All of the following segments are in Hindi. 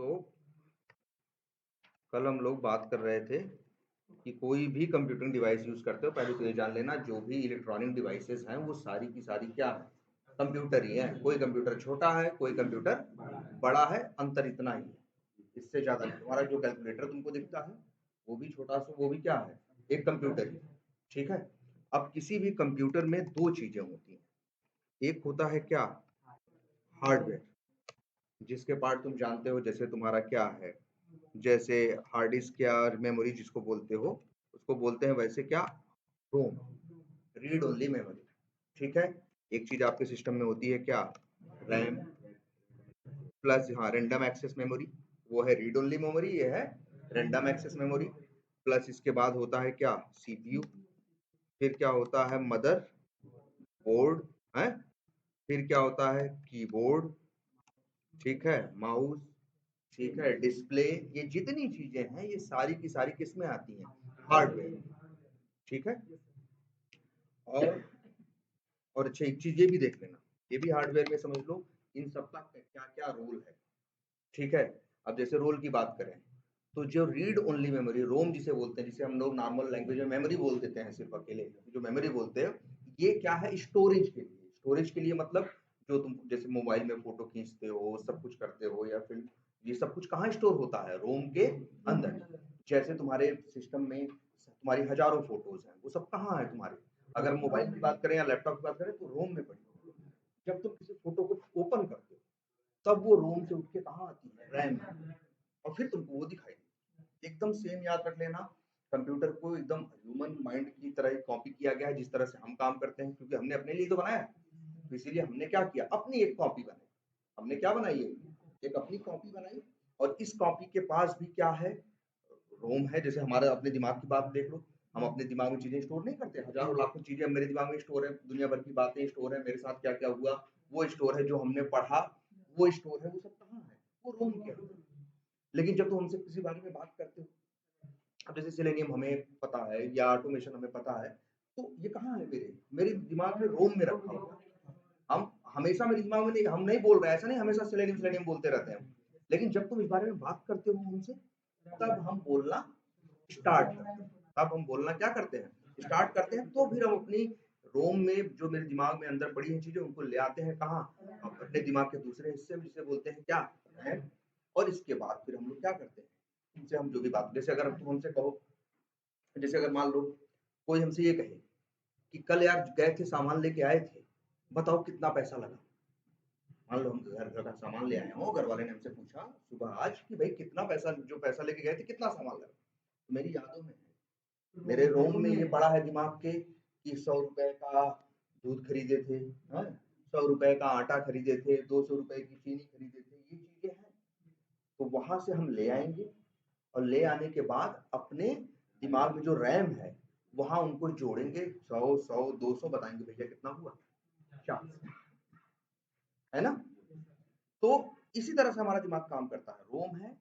तो कल हम लोग बात कर रहे थे कि कोई भी कंप्यूटिंग डिवाइस यूज करते हो, पहले तो ये जान लेना जो भी इलेक्ट्रॉनिक डिवाइसेस हैं वो सारी की सारी क्या है, कंप्यूटर ही है। कोई कंप्यूटर छोटा है, कोई कंप्यूटर बड़ा है, अंतर इतना ही है, इससे ज्यादा नहीं। तुम्हारा जो कैलकुलेटर तुमको दिखता है वो भी छोटा सा, वो भी क्या है, एक कंप्यूटर ही है। ठीक है। अब किसी भी कंप्यूटर में दो चीजें होती हैं। एक होता है क्या, हार्डवेयर, जिसके पार्ट तुम जानते हो, जैसे तुम्हारा क्या है, जैसे हार्ड डिस्क या मेमोरी जिसको बोलते हो उसको बोलते हैं वैसे क्या, रोम, रीड ओनली मेमोरी। ठीक है। एक चीज आपके सिस्टम में होती है क्या, रैम, प्लस हाँ रैंडम एक्सेस मेमोरी, वो है रीड ओनली मेमोरी, ये है रैंडम एक्सेस मेमोरी। प्लस इसके बाद होता है क्या, सीपीयू, फिर क्या होता है, मदर बोर्ड है, फिर क्या होता है, कीबोर्ड, ठीक है, माउस, ठीक है, डिस्प्ले। ये जितनी चीजें हैं ये सारी की सारी किस में आती हैं, हार्डवेयर। ठीक है। और और अच्छा एक चीज ये भी देख लेना, ये भी हार्डवेयर में समझ लो, इन सबका क्या क्या रोल है। ठीक है। अब जैसे रोल की बात करें तो जो रीड ओनली मेमोरी, रोम जिसे बोलते हैं, जिसे हम लोग नॉर्मल लैंग्वेज में मेमोरी बोल देते हैं, सिर्फ अकेले जो मेमोरी बोलते हैं, ये क्या है, स्टोरेज के लिए। स्टोरेज के लिए मतलब जो तुम जैसे मोबाइल में फोटो खींचते हो, सब कुछ करते हो, या फिर ये सब कुछ कहाँ स्टोर होता है, रोम के अंदर। जैसे तुम्हारे सिस्टम में तुम्हारी हजारों फोटोज हैं, वो सब कहाँ है तुम्हारे, अगर मोबाइल की बात करें या लैपटॉप की बात करें तो रोम में पड़ी होगी। जब तुम किसी फोटो को ओपन करते हो तब वो रोम से उठ के कहाँ आती है, रैम में, और फिर तुमको वो दिखाई देती है। एकदम सेम याद रख लेना, कंप्यूटर को एकदम ह्यूमन माइंड की तरह कॉपी किया गया है, जिस तरह से हम काम करते हैं, क्योंकि हमने अपने लिए तो बनाया है। तो इसीलिए हमने क्या किया, अपनी एक कॉपी बनाई। हमने क्या बनाई है, एक अपनी कॉपी बनाई। और इस कॉपी के पास भी क्या है, रोम है। जैसे हमारे अपने दिमाग की बात देख लो, हम अपने दिमाग में चीजें स्टोर नहीं करते, हजारों लाखों चीजें मेरे दिमाग में स्टोर है, दुनिया भर की बातें स्टोर है, मेरे साथ क्या क्या हुआ वो स्टोर है, जो हमने पढ़ा वो स्टोर है, वो सब कहाँ है, वो रोम के अंदर। लेकिन जब तुम हमसे किसी बारे में बात करते हो, अब जैसे सेलेनियम हमें पता है या ऑटोमेशन हमें पता है, तो ये कहाँ है, मेरे मेरे दिमाग में रोम में रखा हुआ है। हम हमेशा मेरे दिमाग में नहीं, हम नहीं बोल रहे, ऐसा नहीं हमेशा सेलेनियम सेलेनियम बोलते रहते हैं। लेकिन जब तुम इस बारे में बात करते हो हमसे, तब हम बोलना स्टार्ट करते हैं। तब हम बोलना क्या करते हैं, स्टार्ट करते हैं। तो फिर हम अपनी रोम में जो मेरे दिमाग में अंदर पड़ी हैं चीजें, उनको ले आते हैं कहाँ, अपने दिमाग के दूसरे हिस्से में, जिसे बोलते हैं क्या, रैम। और इसके बाद फिर हम लोग क्या करते हैं, इनसे हम जो भी बात, जैसे अगर तुम हमसे कहो, जैसे अगर मान लो कोई हमसे ये कहे कि कल यार गए थे सामान लेके आए थे, बताओ कितना पैसा लगा। मान लो हम घर का सामान ले आए हो, घर वाले ने हमसे पूछा सुबह आज कि भाई कितना पैसा, जो पैसा लेके गए थे कितना सामान लगा। तो मेरी यादों में है, मेरे रोम में ये पड़ा है दिमाग के कि 100 रुपए का दूध खरीदे थे, 100 रुपए का आटा खरीदे थे, 200 रुपए की चीनी खरीदे थे, ये चीजें हैं। तो वहां से हम ले आएंगे, और ले आने के बाद अपने दिमाग में जो रैम है वहां उनको जोड़ेंगे, 100 100 200 बताएंगे, भैया कितना हुआ, 40, है ना। तो इसी तरह से हमारा दिमाग काम करता है, रोम है,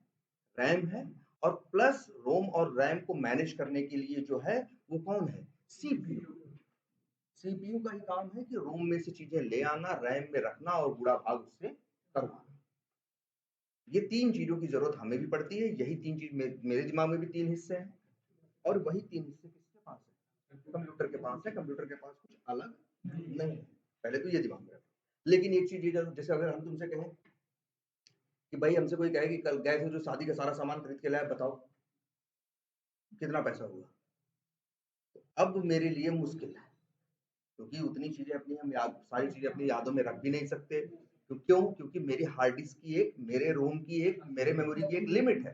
रैम है, और प्लस रोम और रैम को मैनेज करने के लिए जो है वो कौन है, सीपीयू। सीपीयू का ही काम है कि रोम में से चीजें ले आना, रैम में रखना, और बुरा भाग उससे करवाना। ये तीन चीजों की जरूरत हमें भी पड़ती है। यही तीन चीज मेरे दिमाग में भी तीन हिस्से हैं, और वही तीन हिस्से किसके पास है, कंप्यूटर के पास है। कंप्यूटर के पास कुछ अलग नहीं है। पहले तो ये दिमाग में रखो। लेकिन एक चीज ये, जैसे अगर हम तुमसे कहें कि भाई, हमसे कोई कहे कि कल गए थे जो शादी का सारा सामान खरीद के लाए, बताओ कितना पैसा हुआ, तो अब मेरे लिए मुश्किल है, क्योंकि उतनी चीजें अपनी हम याद, सारी चीजें अपनी यादों में रख भी नहीं सकते। तो क्यों, क्योंकि मेरी हार्ड डिस्क की एक, मेरे रोम की एक, मेरे मेमोरी की एक लिमिट है।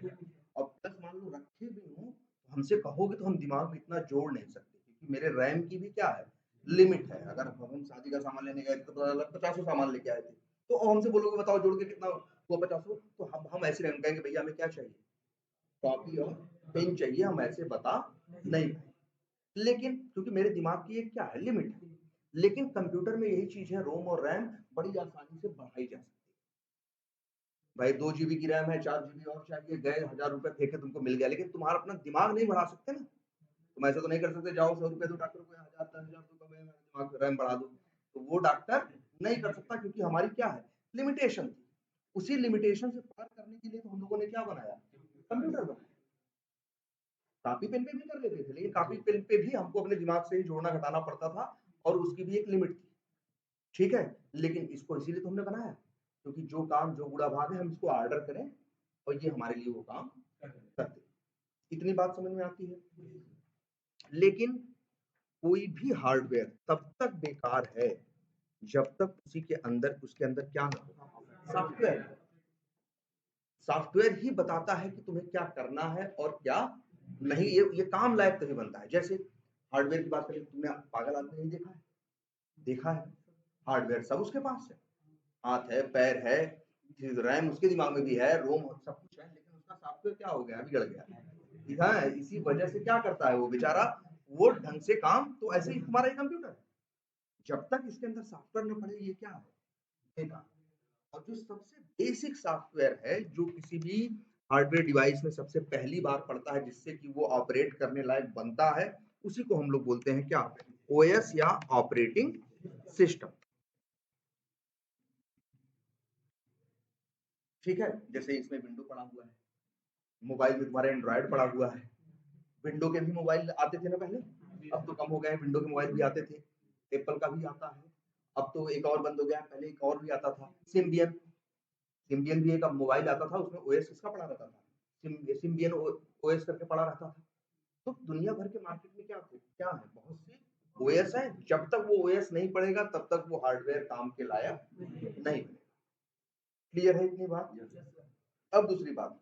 और प्लस मान लो रखे भी हूँ, तो हमसे कहोगे तो हम दिमाग में इतना जोड़ नहीं सकते, क्योंकि मेरे रैम की भी क्या है, लिमिट है। अगर हम शादी का सामान लेने गए थे तो पता लगा 50 सामान लेके आए थे, तो अब हमसे बोलोगे बताओ जोड़ के कितना हुआ 50, तो हम ऐसे नहीं, हम कहेंगे भैया हमें क्या चाहिए, कॉपी और पेन चाहिए, हम ऐसे बता नहीं पाए। लेकिन क्योंकि मेरे दिमाग की एक क्या है, लिमिट है। लेकिन कंप्यूटर में यही चीज है, रोम और रैम बड़ी आसानी से बढ़ाई जा सकती है। भाई 2 GB की रैम है, 4 GB और चाहिए, गए 1000 रुपए फेंके, तुमको मिल गया। लेकिन तुम्हारा अपना दिमाग नहीं बढ़ा सकते ना, तुम ऐसे तो नहीं कर सकते, जाओ 100 रुपए दो डॉक्टर को, 1000 10,000 रुपए में दिमाग रैम बढ़ा दो। तो वो डॉक्टर नहीं कर सकता, क्योंकि हमारी क्या है, लिमिटेशन थी। उसी लिमिटेशन से पार करने के लिए तो हम लोगों ने क्या बनाया, कंप्यूटर बनाया। कॉपी पेन पे भी कर लेते थे, लेकिन कॉपी पेन पे भी हमको अपने दिमाग से ही जोड़ना घटाना पड़ता था और उसकी भी एक लिमिट थी, ठीक है। लेकिन इसको इसीलिए तो हमने बनाया क्योंकि जो काम जो बुरा भाग है हम इसको ऑर्डर करें और ये हमारे लिए वो काम करते। इतनी बात समझ में आती है। लेकिन कोई भी हार्डवेयर तब तक बेकार है जब तक उसके अंदर क्या ना हो, सॉफ्टवेयर। सॉफ्टवेयर ही बताता है कि तुम्हें क्या करना है और क्या नहीं। ये काम लायक तभी बनता है। जैसे हार्डवेयर की बात करें, तुमने पागल आदमी नहीं देखा है? देखा है। हार्डवेयर सब उसके पास है, हाथ है, पैर है, रैम उसके दिमाग में भी है, रोम सब कुछ है, लेकिन उसका सॉफ्टवेयर क्या हो गया, बिगड़ गया। हाँ, इसी वजह से क्या करता है वो बेचारा, वो ढंग से काम, तो ऐसे ही तुम्हारा ये कंप्यूटर है, जब तक इसके अंदर सॉफ्टवेयर न पड़े ये क्या है, बेकार। और जो सबसे बेसिक सॉफ्टवेयर है जो किसी भी हार्डवेयर डिवाइस में सबसे पहली बार पड़ता है जिससे कि वो ऑपरेट करने लायक बनता है, उसी को हम लोग बोलते हैं क्या, ओएस या ऑपरेटिंग सिस्टम। ठीक है। जैसे इसमें विंडो पड़ा हुआ है, मोबाइल में तुम्हारे एंड्रॉयड पड़ा हुआ है। विंडो के भी मोबाइल आते थे ना पहले, अब तो कम हो गए, विंडो के मोबाइल भी आते थे, एप्पल का भी आता है। अब तो एक और बंद हो गया, पहले एक और भी आता था, सिम्बियन। सिम्बियन भी एक अब मोबाइल आता था, उसमें ओएस इसका पड़ा रहता था, सिम्बियन ओएस करके पड़ा रहता था। तो दुनिया भर के मार्केट में क्या है, बहुत से ओएस है। जब तक वो ओएस नहीं पड़ेगा तब तक वो हार्डवेयर काम के लायक नहीं। क्लियर है इतनी बात? अब दूसरी बात,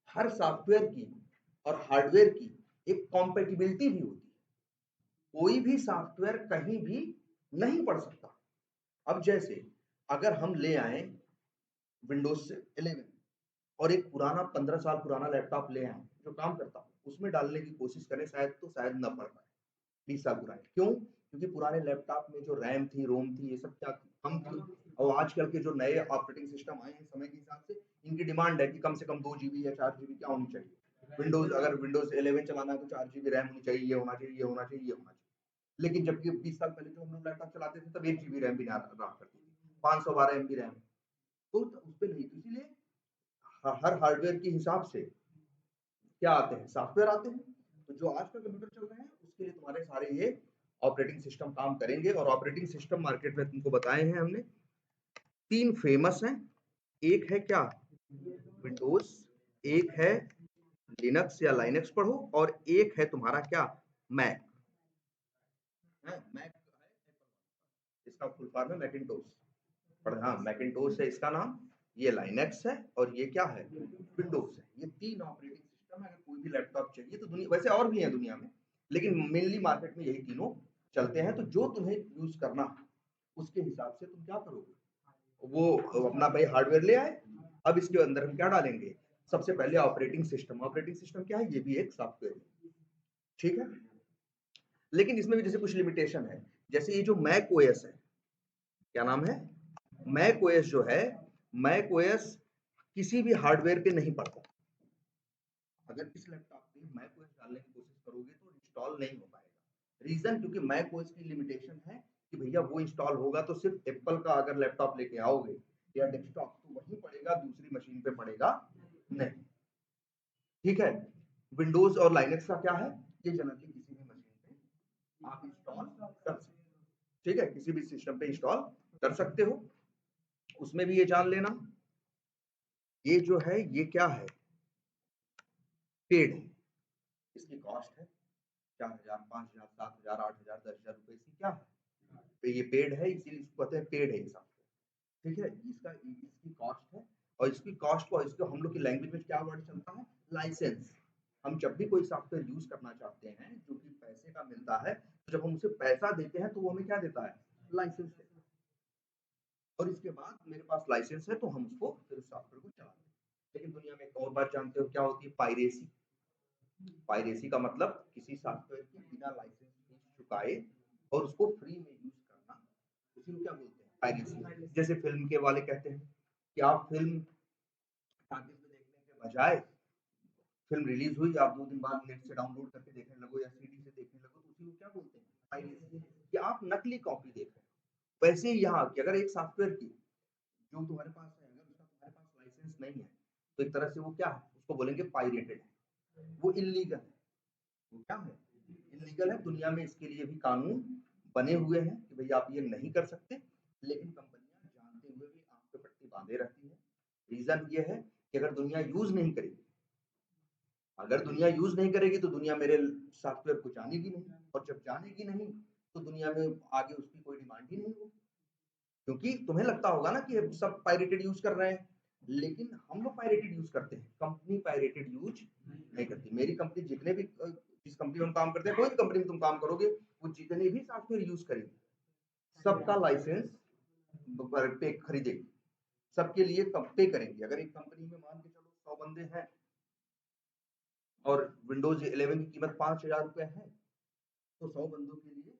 हर सॉफ्टवेयर की और हार्डवेयर की एक कॉम्पेटिबिलिटी भी होती है। कोई भी सॉफ्टवेयर कहीं भी नहीं पढ़ सकता। अब जैसे अगर हम ले आए विंडोज 11 और एक पुराना 15 साल पुराना लैपटॉप ले आए जो काम करता हो, उसमें डालने की कोशिश करें, शायद न पढ़ पाए। 20 साल पुराने क्यों? क्योंकि पुराने लैपटॉप में जो रैम थी, रोम थी, ये सब क्या थी, कम थी। और आजकल के जो नए ऑपरेटिंग सिस्टम आए हैं समय के हिसाब से, इनकी डिमांड है कि कम से कम 2 GB या 4 GB क्या होनी चाहिए। विंडोज अगर विंडोज 11 चलाना है तो 4 GB रैम होनी चाहिए, ये होना चाहिए, ये होना चाहिए, ये होना चाहिए। लेकिन जबकि 20 साल पहले जो हम लोग लैपटॉप चलाते थे तब 1 GB रैम भी रहा करती थी, 512 MB रैम। तो उस पर नहीं, तो इसीलिए हर हार्डवेयर के हिसाब से क्या आते हैं, सॉफ्टवेयर आते हैं। तो जो आज का कंप्यूटर चल रहे हैं उसके लिए तुम्हारे सारे ये ऑपरेटिंग सिस्टम काम करेंगे। और ऑपरेटिंग सिस्टम मार्केट में तुमको बताए हैं हमने, 3 फेमस हैं। एक है क्या, विंडोज, एक है लिनक्स या लाइनक्स पढ़ो, और एक है तुम्हारा क्या, मैक है। मैक है, इसका फुल फॉर्म है मैकिंटोश, पर हाँ मैकिंटोश है इसका नाम। ये लाइनक्स है और ये क्या है, विंडोज है। ये 3 ऑपरेटिंग सिस्टम है। अगर कोई भी लैपटॉप चाहिए तो दुनिया, वैसे और भी है दुनिया में, लेकिन मेनली मार्केट में यही तीनों चलते हैं। तो जो तुम्हें यूज करना है उसके हिसाब से तुम क्या करोगे, वो अपना भाई हार्डवेयर ले आए। अब इसके अंदर हम क्या डालेंगे, सबसे पहले ऑपरेटिंग सिस्टम। ऑपरेटिंग सिस्टम क्या है, ये भी एक सॉफ्टवेयर है, ठीक है। लेकिन इसमें भी जैसे कुछ लिमिटेशन है। जैसे ये जो मैक ओएस है, क्या नाम है, मैक ओएस जो है, मैक ओएस किसी भी हार्डवेयर पे नहीं पड़ता। अगर किस लैपटॉप पे मैक ओएस डालने की कोशिश करोगे तो इंस्टॉल नहीं हो पाएगा। रीजन, क्योंकि मैक ओएस की लिमिटेशन है कि भैया वो इंस्टॉल होगा तो सिर्फ एप्पल का अगर लैपटॉप लेके आओगे या डेस्कटॉप तो वहीं पड़ेगा, दूसरी मशीन पे पड़ेगा नहीं, ठीक है। विंडोज और लाइनक्स का क्या है, ये जनरली किसी भी मशीन पे आप इंस्टॉल कर सकते हो, ठीक है, किसी भी सिस्टम पे इंस्टॉल कर सकते हो। उसमें भी ये जान लेना, ये जो है ये क्या है, पेड है। इसकी कॉस्ट है 4,000, 5,000, 7,000, 8,000, 10,000 रुपए इसकी क्या है, तो ये पेड है, इसीलिए इसको कहते हैं पेड है ये सॉफ्टवेयर, ठीक है। इसकी कॉस्ट है। और इसकी कॉस्ट को इसको हम लोग की लैंग्वेज में क्या वर्ड चलता है, लाइसेंस। हम जब भी कोई सॉफ्टवेयर यूज करना चाहते हैं जो कि पैसे का मिलता है, तो जब हम उसे पैसा देते हैं तो वो हमें क्या देता है, लाइसेंस देता है। और इसके बाद मेरे पास लाइसेंस है तो हम उसको फिर उस सॉफ्टवेयर को चलाते हैं। लेकिन दुनिया में एक और बात जानते हो क्या होती है, पायरेसी। पायरेसी का मतलब किसी सॉफ्टवेयर की बिना लाइसेंस फीस चुकाए और उसको फ्री में यूज करना, उसी को क्या बोलते हैं, पायरेसी। जैसे फिल्म के वाले कहते हैं कि आप फिल्म टाकीज में देखने के बजाय, फिल्म रिलीज हुई, आप 2 दिन बाद नेट से डाउनलोड करके देखने लगो या सीडी से देखने लगो, तो उसी को क्या बोलते हैं, पायरेसी। कि आप नकली कॉपी देख रहे हो। वैसे ही यहाँ की अगर एक सॉफ्टवेयर की जो तुम्हारे पास है, अगर नहीं है, तो एक तरह से वो क्या है, उसको बोलेंगे पायरेटेड है, वो इल्लीगल है। वो क्या है, इल्लीगल है। दुनिया में इसके लिए भी कानून बने हुए हैं कि भई आप ये नहीं कर सकते, लेकिन कंपनियां जानते हुए भी आंख पे पट्टी बांधे रहती है। रीजन ये है कि अगर दुनिया यूज नहीं करेगी, अगर दुनिया यूज नहीं करेगी तो दुनिया मेरे सॉफ्टवेयर को जानेगी नहीं, और जब जानेगी नहीं तो दुनिया में आगे उसकी कोई डिमांड ही नहीं होगी। क्योंकि तुम्हें लगता होगा ना कि सब पायरेटेड यूज कर रहे हैं, लेकिन हम लोग पायरेटेड यूज करते हैं, कंपनी पायरेटेड यूज नहीं करती। मेरी कंपनी जितने भी जिस कंपनी में हम काम करते हैं, कोई भी कंपनी में तुम काम करोगे, वो जितने भी सॉफ्टवेयर यूज करेगी सबका लाइसेंस पे खरीदेगी, सबके लिए पे करेंगे। अगर एक कंपनी में मान के चलो 100 बंदे हैं और विंडोज 11 की कीमत 5,000 रुपए है, तो 100 बंदों के लिए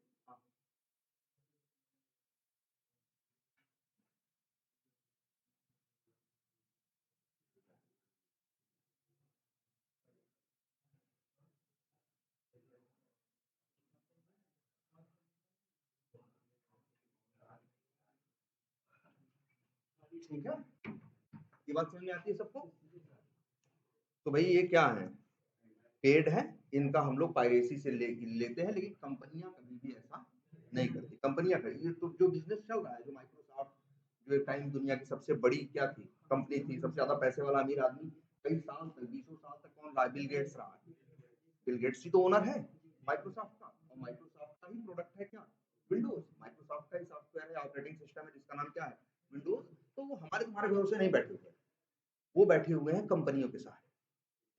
ठीक है, ये बात समझ में आती है सबको। तो भाई ये क्या है, पेड है, इनका हम लोग पायरेसी से लेते हैं, लेकिन कंपनियां कभी भी ऐसा नहीं करती। कंपनियां करी ये तो जो बिजनेस चल रहा है, जो माइक्रोसॉफ्ट जो एक टाइम दुनिया की सबसे बड़ी क्या थी, कंपनी थी, सबसे ज्यादा पैसे वाला अमीर आदमी, कई साल तक 20 साल तक कौन रहा, बिल गेट्स रहा। बिल गेट्स ही तो ओनर है माइक्रोसॉफ्ट का, और माइक्रोसॉफ्ट का ही प्रोडक्ट है क्या, विंडोज। माइक्रोसॉफ्ट का ही सॉफ्टवेयर है, ऑपरेटिंग सिस्टम है, जिसका नाम क्या है, विंडोज। तो वो हमारे तुम्हारे भरोसे नहीं बैठे हुए, वो बैठे हुए हैं कंपनियों के साथ,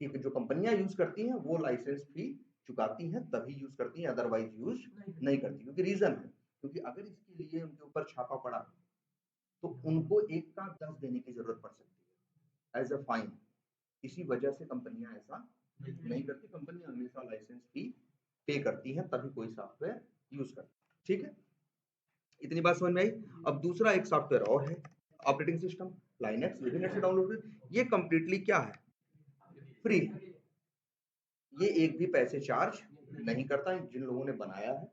कि जो कंपनियां यूज करती हैं वो लाइसेंस फी चुकाती हैं, तभी यूज करती हैं, अदरवाइज यूज नहीं करती। क्योंकि रीजन है, क्योंकि अगर इसके लिए उनके ऊपर छापा पड़ा तो उनको 1 का 10 देने की जरूरत पड़ सकती है एज अ फाइन। इसी वजह से कंपनियां ऐसा नहीं करती, कंपनियां हमेशा लाइसेंस फी पे करती हैं, तभी कोई सॉफ्टवेयर यूज करती है। ठीक है, इतनी बात समझ में आई। अब दूसरा एक सॉफ्टवेयर और है, ऑपरेटिंग सिस्टम लाइनक्स, ये भी नेट से डाउनलोड, ये कंप्लीटली क्या है, फ्री है। ये एक भी पैसे चार्ज नहीं करता। जिन लोगों ने बनाया है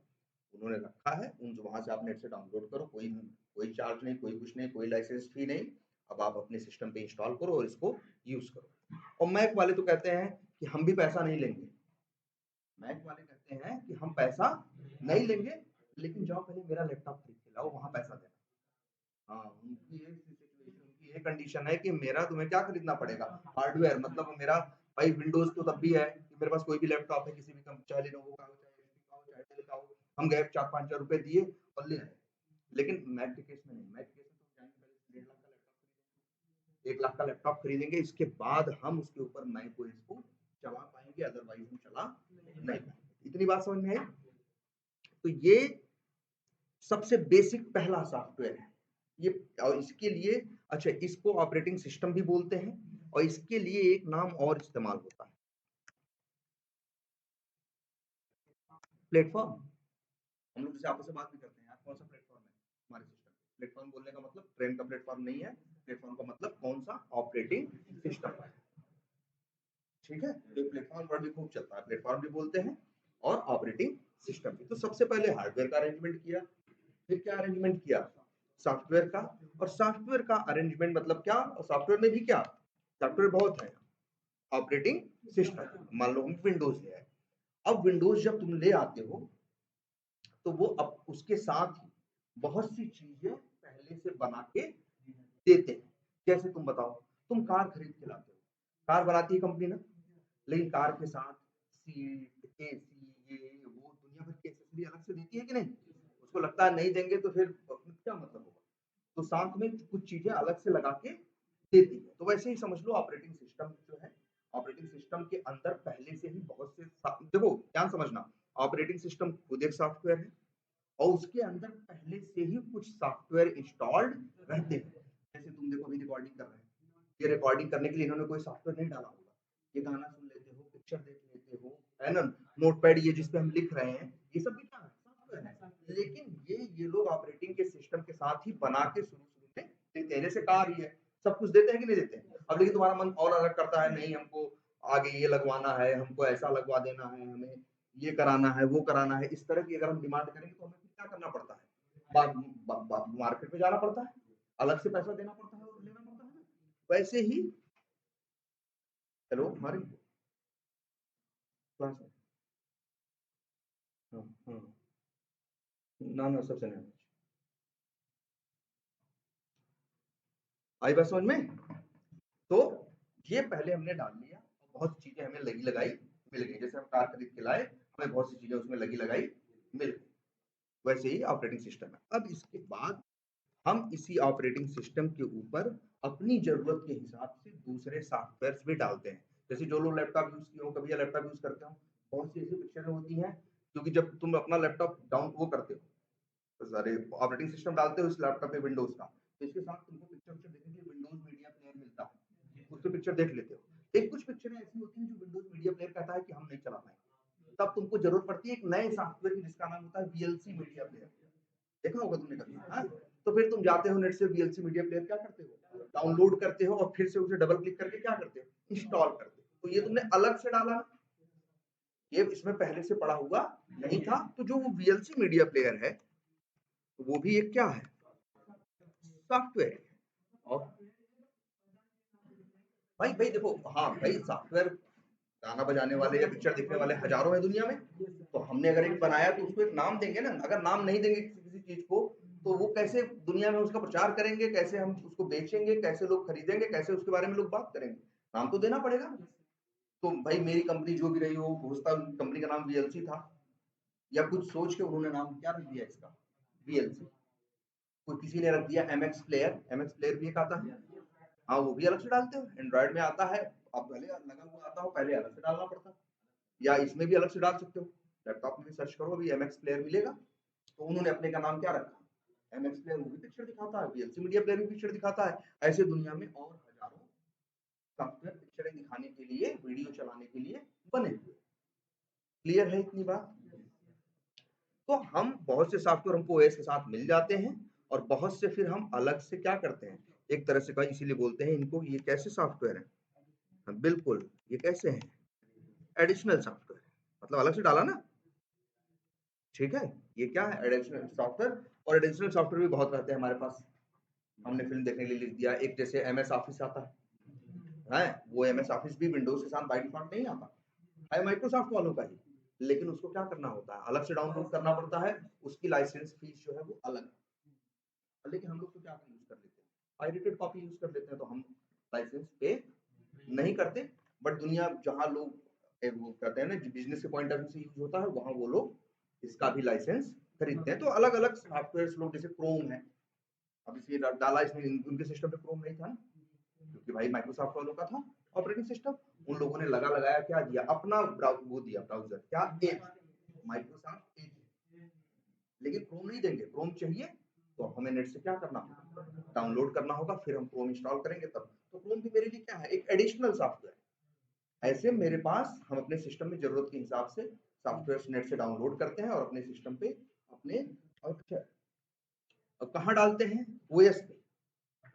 उन्होंने रखा है, उन वहां से आप नेट से डाउनलोड करो, कोई कोई चार्ज नहीं, कोई कुछ नहीं, कोई लाइसेंस फी नहीं। अब आप अपने सिस्टम पे इंस्टॉल करो और इसको यूज करो। और मैक वाले तो कहते हैं कि हम भी पैसा नहीं लेंगे, मैक वाले कहते हैं कि हम पैसा नहीं लेंगे, लेकिन जाओ पहले मेरा लैपटॉप खरीद के लाओ, वहां पैसा देना। हाँ, उनकी एक सिचुएशन, उनकी एक कंडीशन है कि मेरा तुम्हें क्या खरीदना पड़ेगा, हार्डवेयर। मतलब मेरा भाई विंडोज तो तब भी है कि मेरे पास कोई भी लैपटॉप है, किसी भी चाहे लेनोवो का हो, चाहे एचपी का हो, चाहे डेल का हो, हम गए 4-5 हजार रुपए दिए और ले आए। लेकिन मैक के केस में नहीं, मैक के केस में तो जाएंगे पहले 1.5 लाख का लैपटॉप खरीदेंगे, 1 लाख का लैपटॉप खरीदेंगे, इसके बाद हम उसके ऊपर मैक ओएस को चला पाएंगे, अदरवाइज हम चला नहीं पाएंगे। इतनी बात समझ में आई। तो ये सबसे बेसिक पहला सॉफ्टवेयर है ये। और इसके लिए, अच्छा, इसको ऑपरेटिंग सिस्टम भी बोलते हैं, और इसके लिए एक नाम और इस्तेमाल होता है, प्लेटफॉर्म। हम लोग जैसे आपस में बात भी करते हैं, यार कौन सा प्लेटफॉर्म है हमारे सिस्टम पे। प्लेटफॉर्म बोलने का मतलब ट्रेन का प्लेटफॉर्म नहीं है, प्लेटफॉर्म का मतलब कौन सा ऑपरेटिंग सिस्टम है। ठीक है, तो प्लेटफॉर्म वर्ड भी खूब चलता है, प्लेटफॉर्म भी बोलते हैं और ऑपरेटिंग सिस्टम भी। तो सबसे पहले हार्डवेयर का अरेंजमेंट किया, फिर क्या अरेंजमेंट किया, सॉफ्टवेयर का। और सॉफ्टवेयर का अरेंजमेंट मतलब क्या, और सॉफ्टवेयर में भी क्या, सॉफ्टवेयर बहुत है, ऑपरेटिंग सिस्टम मान लो हम विंडोज ले आए। अब विंडोज जब तुम ले आते हो तो वो अब उसके साथ ही बहुत सी चीजें पहले से बना के देते हैं। जैसे तुम बताओ, तुम कार खरीद के लाते हो, कार बनाती है कंपनी ना, लेकिन कार के साथ सीट, एसी, ये वो दुनिया भर की एक्सेसरी अलग से देती है कि नहीं। उसको लगता है नहीं देंगे तो फिर क्या मतलब होगा, तो साथ में कुछ चीजें अलग से लगा के देती है। तो वैसे ही समझ लो ऑपरेटिंग सिस्टम जो है, ऑपरेटिंग सिस्टम के अंदर पहले से ही बहुत से देखो ध्यान समझना, ऑपरेटिंग सिस्टम खुद एक सॉफ्टवेयर है, और उसके अंदर पहले से ही कुछ सॉफ्टवेयर इंस्टॉल्ड रहते हैं। जैसे तुम देखो अभी रिकॉर्डिंग कर रहे हैं, ये रिकॉर्डिंग करने के लिए इन्होंने कोई सॉफ्टवेयर नहीं डाला होगा, ये गाना सुन लेते हो, पिक्चर देख लेते हो, है ना, नोटपैड ये जिसपे हम लिख रहे हैं, ये सब भी क्या है, सॉफ्टवेयर है। लेकिन ये लोग ऑपरेटिंग के सिस्टम के साथ ही बना के शुरू शुरू में देते हैं। जैसे कार ही है, सब कुछ देते हैं कि नहीं देते हैं। अब लेकिन तुम्हारा मन और अलग करता है, नहीं हमको आगे ये लगवाना है, हमको ऐसा लगवा देना है, हमें ये कराना है, वो कराना है, इस तरह की अगर हम डिमांड करेंगे तो हमें क्या करना पड़ता है, मार्केट में जाना पड़ता है, अलग से पैसा देना पड़ता है और लेना पड़ता है। वैसे ही हेलो हमारे क्लास में हाँ हाँ ना सबसे नहीं आई बात समझ में। तो ये पहले हमने डाल लिया, बहुत सी चीजें हमें लगी लगाई मिल गई, जैसे हम कार खरीद के लाए हमें बहुत सी चीजें उसमें लगी लगाई मिल गई, वैसे ही ऑपरेटिंग सिस्टम है। अब इसके बाद हम इसी ऑपरेटिंग सिस्टम के ऊपर अपनी जरूरत के हिसाब से दूसरे सॉफ्टवेयर भी डालते हैं। जैसे जो लोग लैपटॉप यूज किए हो कभी, या लैपटॉप यूज करते हो, बहुत सी ऐसी पिक्चरें होती हैं, क्योंकि जब तुम अपना लैपटॉप डाउन वो करते हो, तो सारे ऑपरेटिंग सिस्टम डालते हो इस लैपटॉप पे विंडोज का, तो इसके साथ तुमको पिक्चर देखने के लिए विंडोज मीडिया प्लेयर मिलता है, उस पर पिक्चर देख लेते हो। एक कुछ पिक्चरें ऐसी होती हैं जो विंडोज मीडिया प्लेयर कहता है कि हम नहीं चला पाएंगे, तब तुमको जरूरत पड़ती है एक नए सॉफ्टवेयर की जिसका नाम होता है वीएलसी मीडिया प्लेयर। देखा होगा तुमने कभी, हाँ? तो फिर तुम जाते हो नेट से वीएलसी मीडिया प्लेयर क्या करते हो, डाउनलोड करते हो और फिर से उसे डबल क्लिक करके क्या करते हो, इंस्टॉल करते हो। तो ये तुमने अलग से डाला, ये इसमें पहले से पड़ा हुआ नहीं था। तो जो वो वीएलसी मीडिया प्लेयर है वो भी एक क्या है, सॉफ्टवेयर है। और भाई भाई देखो, हाँ भाई सॉफ्टवेयर, गाना बजाने वाले या पिक्चर देखने वाले हजारों हैं दुनिया में, तो हमने अगर एक बनाया तो उसको एक नाम देंगे ना। अगर नाम नहीं देंगे किसी किसी चीज को, तो वो कैसे दुनिया में उसका प्रचार करेंगे, कैसे हम उसको बेचेंगे, कैसे लोग खरीदेंगे, कैसे उसके बारे में लोग बात करेंगे, नाम तो देना पड़ेगा। तो भाई मेरी कंपनी जो भी रही हो, हो सकता है कंपनी का नाम वीएलसी था, या कुछ सोच के उन्होंने नाम क्या रख दिया इसका, वीएलसी। कोई किसी ने रख दिया एमएक्स प्लेयर, एमएक्स प्लेयर भी एक आता है, हाँ वो भी अलग से डालते हो, एंड्रॉइड में आता है, अब पहले लगा हुआ आता हो, पहले अलग से डालना पड़ता, या इसमें भी अलग से डाल सकते हो। लैपटॉप में भी सर्च करो अभी एमएक्स प्लेयर मिलेगा। तो उन्होंने अपने का नाम क्या रखा, एमएक्स प्लेयर, वो भी पिक्चर दिखाता है, वीएलसी मीडिया प्लेयर भी पिक्चर दिखाता है। ऐसे दुनिया में और हजारों सॉफ्टवेयर पिक्चरें दिखाने के लिए, वीडियो चलाने के लिए बने हुए। क्लियर है इतनी बात। तो हम बहुत से सॉफ्टवेयर हमको ओएस के साथ मिल जाते हैं, और बहुत से फिर हम अलग से क्या करते हैं, एक तरह से कहा, इसीलिए बोलते हैं इनको ये कैसे सॉफ्टवेयर है। हाँ, बिल्कुल, ये कैसे हैं, एडिशनल सॉफ्टवेयर, मतलब अलग से डाला ना, ठीक है। ये क्या है, एडिशनल सॉफ्टवेयर। और एडिशनल सॉफ्टवेयर भी बहुत रहते हैं हमारे पास, हमने फिल्म देखने के लिए लिख दिया, एक जैसे एमएस ऑफिस आता है, वो एमएस ऑफिस भी विंडोज के साथ बाय डिफॉल्ट नहीं आता है, माइक्रोसॉफ्ट वालों का ही, लेकिन उसको क्या करना होता है, अलग से डाउनलोड करना पड़ता है, उसकी लाइसेंस फीस जो है वो अलग है। लेकिन हम लोग तो क्या यूज कर लेते हैं, पायरेटेड कॉपी यूज कर लेते हैं, तो हम लाइसेंस पे नहीं करते। बट दुनिया जहां लोग वो कहते हैं ना बिजनेस के पॉइंट ऑफ व्यू से यूज होता है, वहां वो लोग इसका भी लाइसेंस खरीदते हैं। तो अलग अलग सॉफ्टवेयर लोग, जैसे क्रोम है, अब इसे डाला इसमें, उनके सिस्टम पे क्रोम नहीं था ना, क्योंकि भाई माइक्रोसॉफ्ट वालों का था ऑपरेटिंग सिस्टम, उन लोगों ने लगा लगाया क्या दिया, अपना वो दिया ब्राउजर, क्या एज, माइक्रोसॉफ्ट एज। लेकिन क्रोम नहीं देंगे, क्रोम चाहिए तो हमें नेट से क्या करना होगा, डाउनलोड करना होगा, फिर हम क्रोम इंस्टॉल करेंगे तब। तो क्रोम भी मेरे लिए क्या है, एक एडिशनल सॉफ्टवेयर। ऐसे मेरे पास, हम अपने सिस्टम में जरूरत के हिसाब से सॉफ्टवेयर नेट से डाउनलोड करते हैं और अपने सिस्टम पे अपने, और कहाँ डालते हैं, ओएस पे।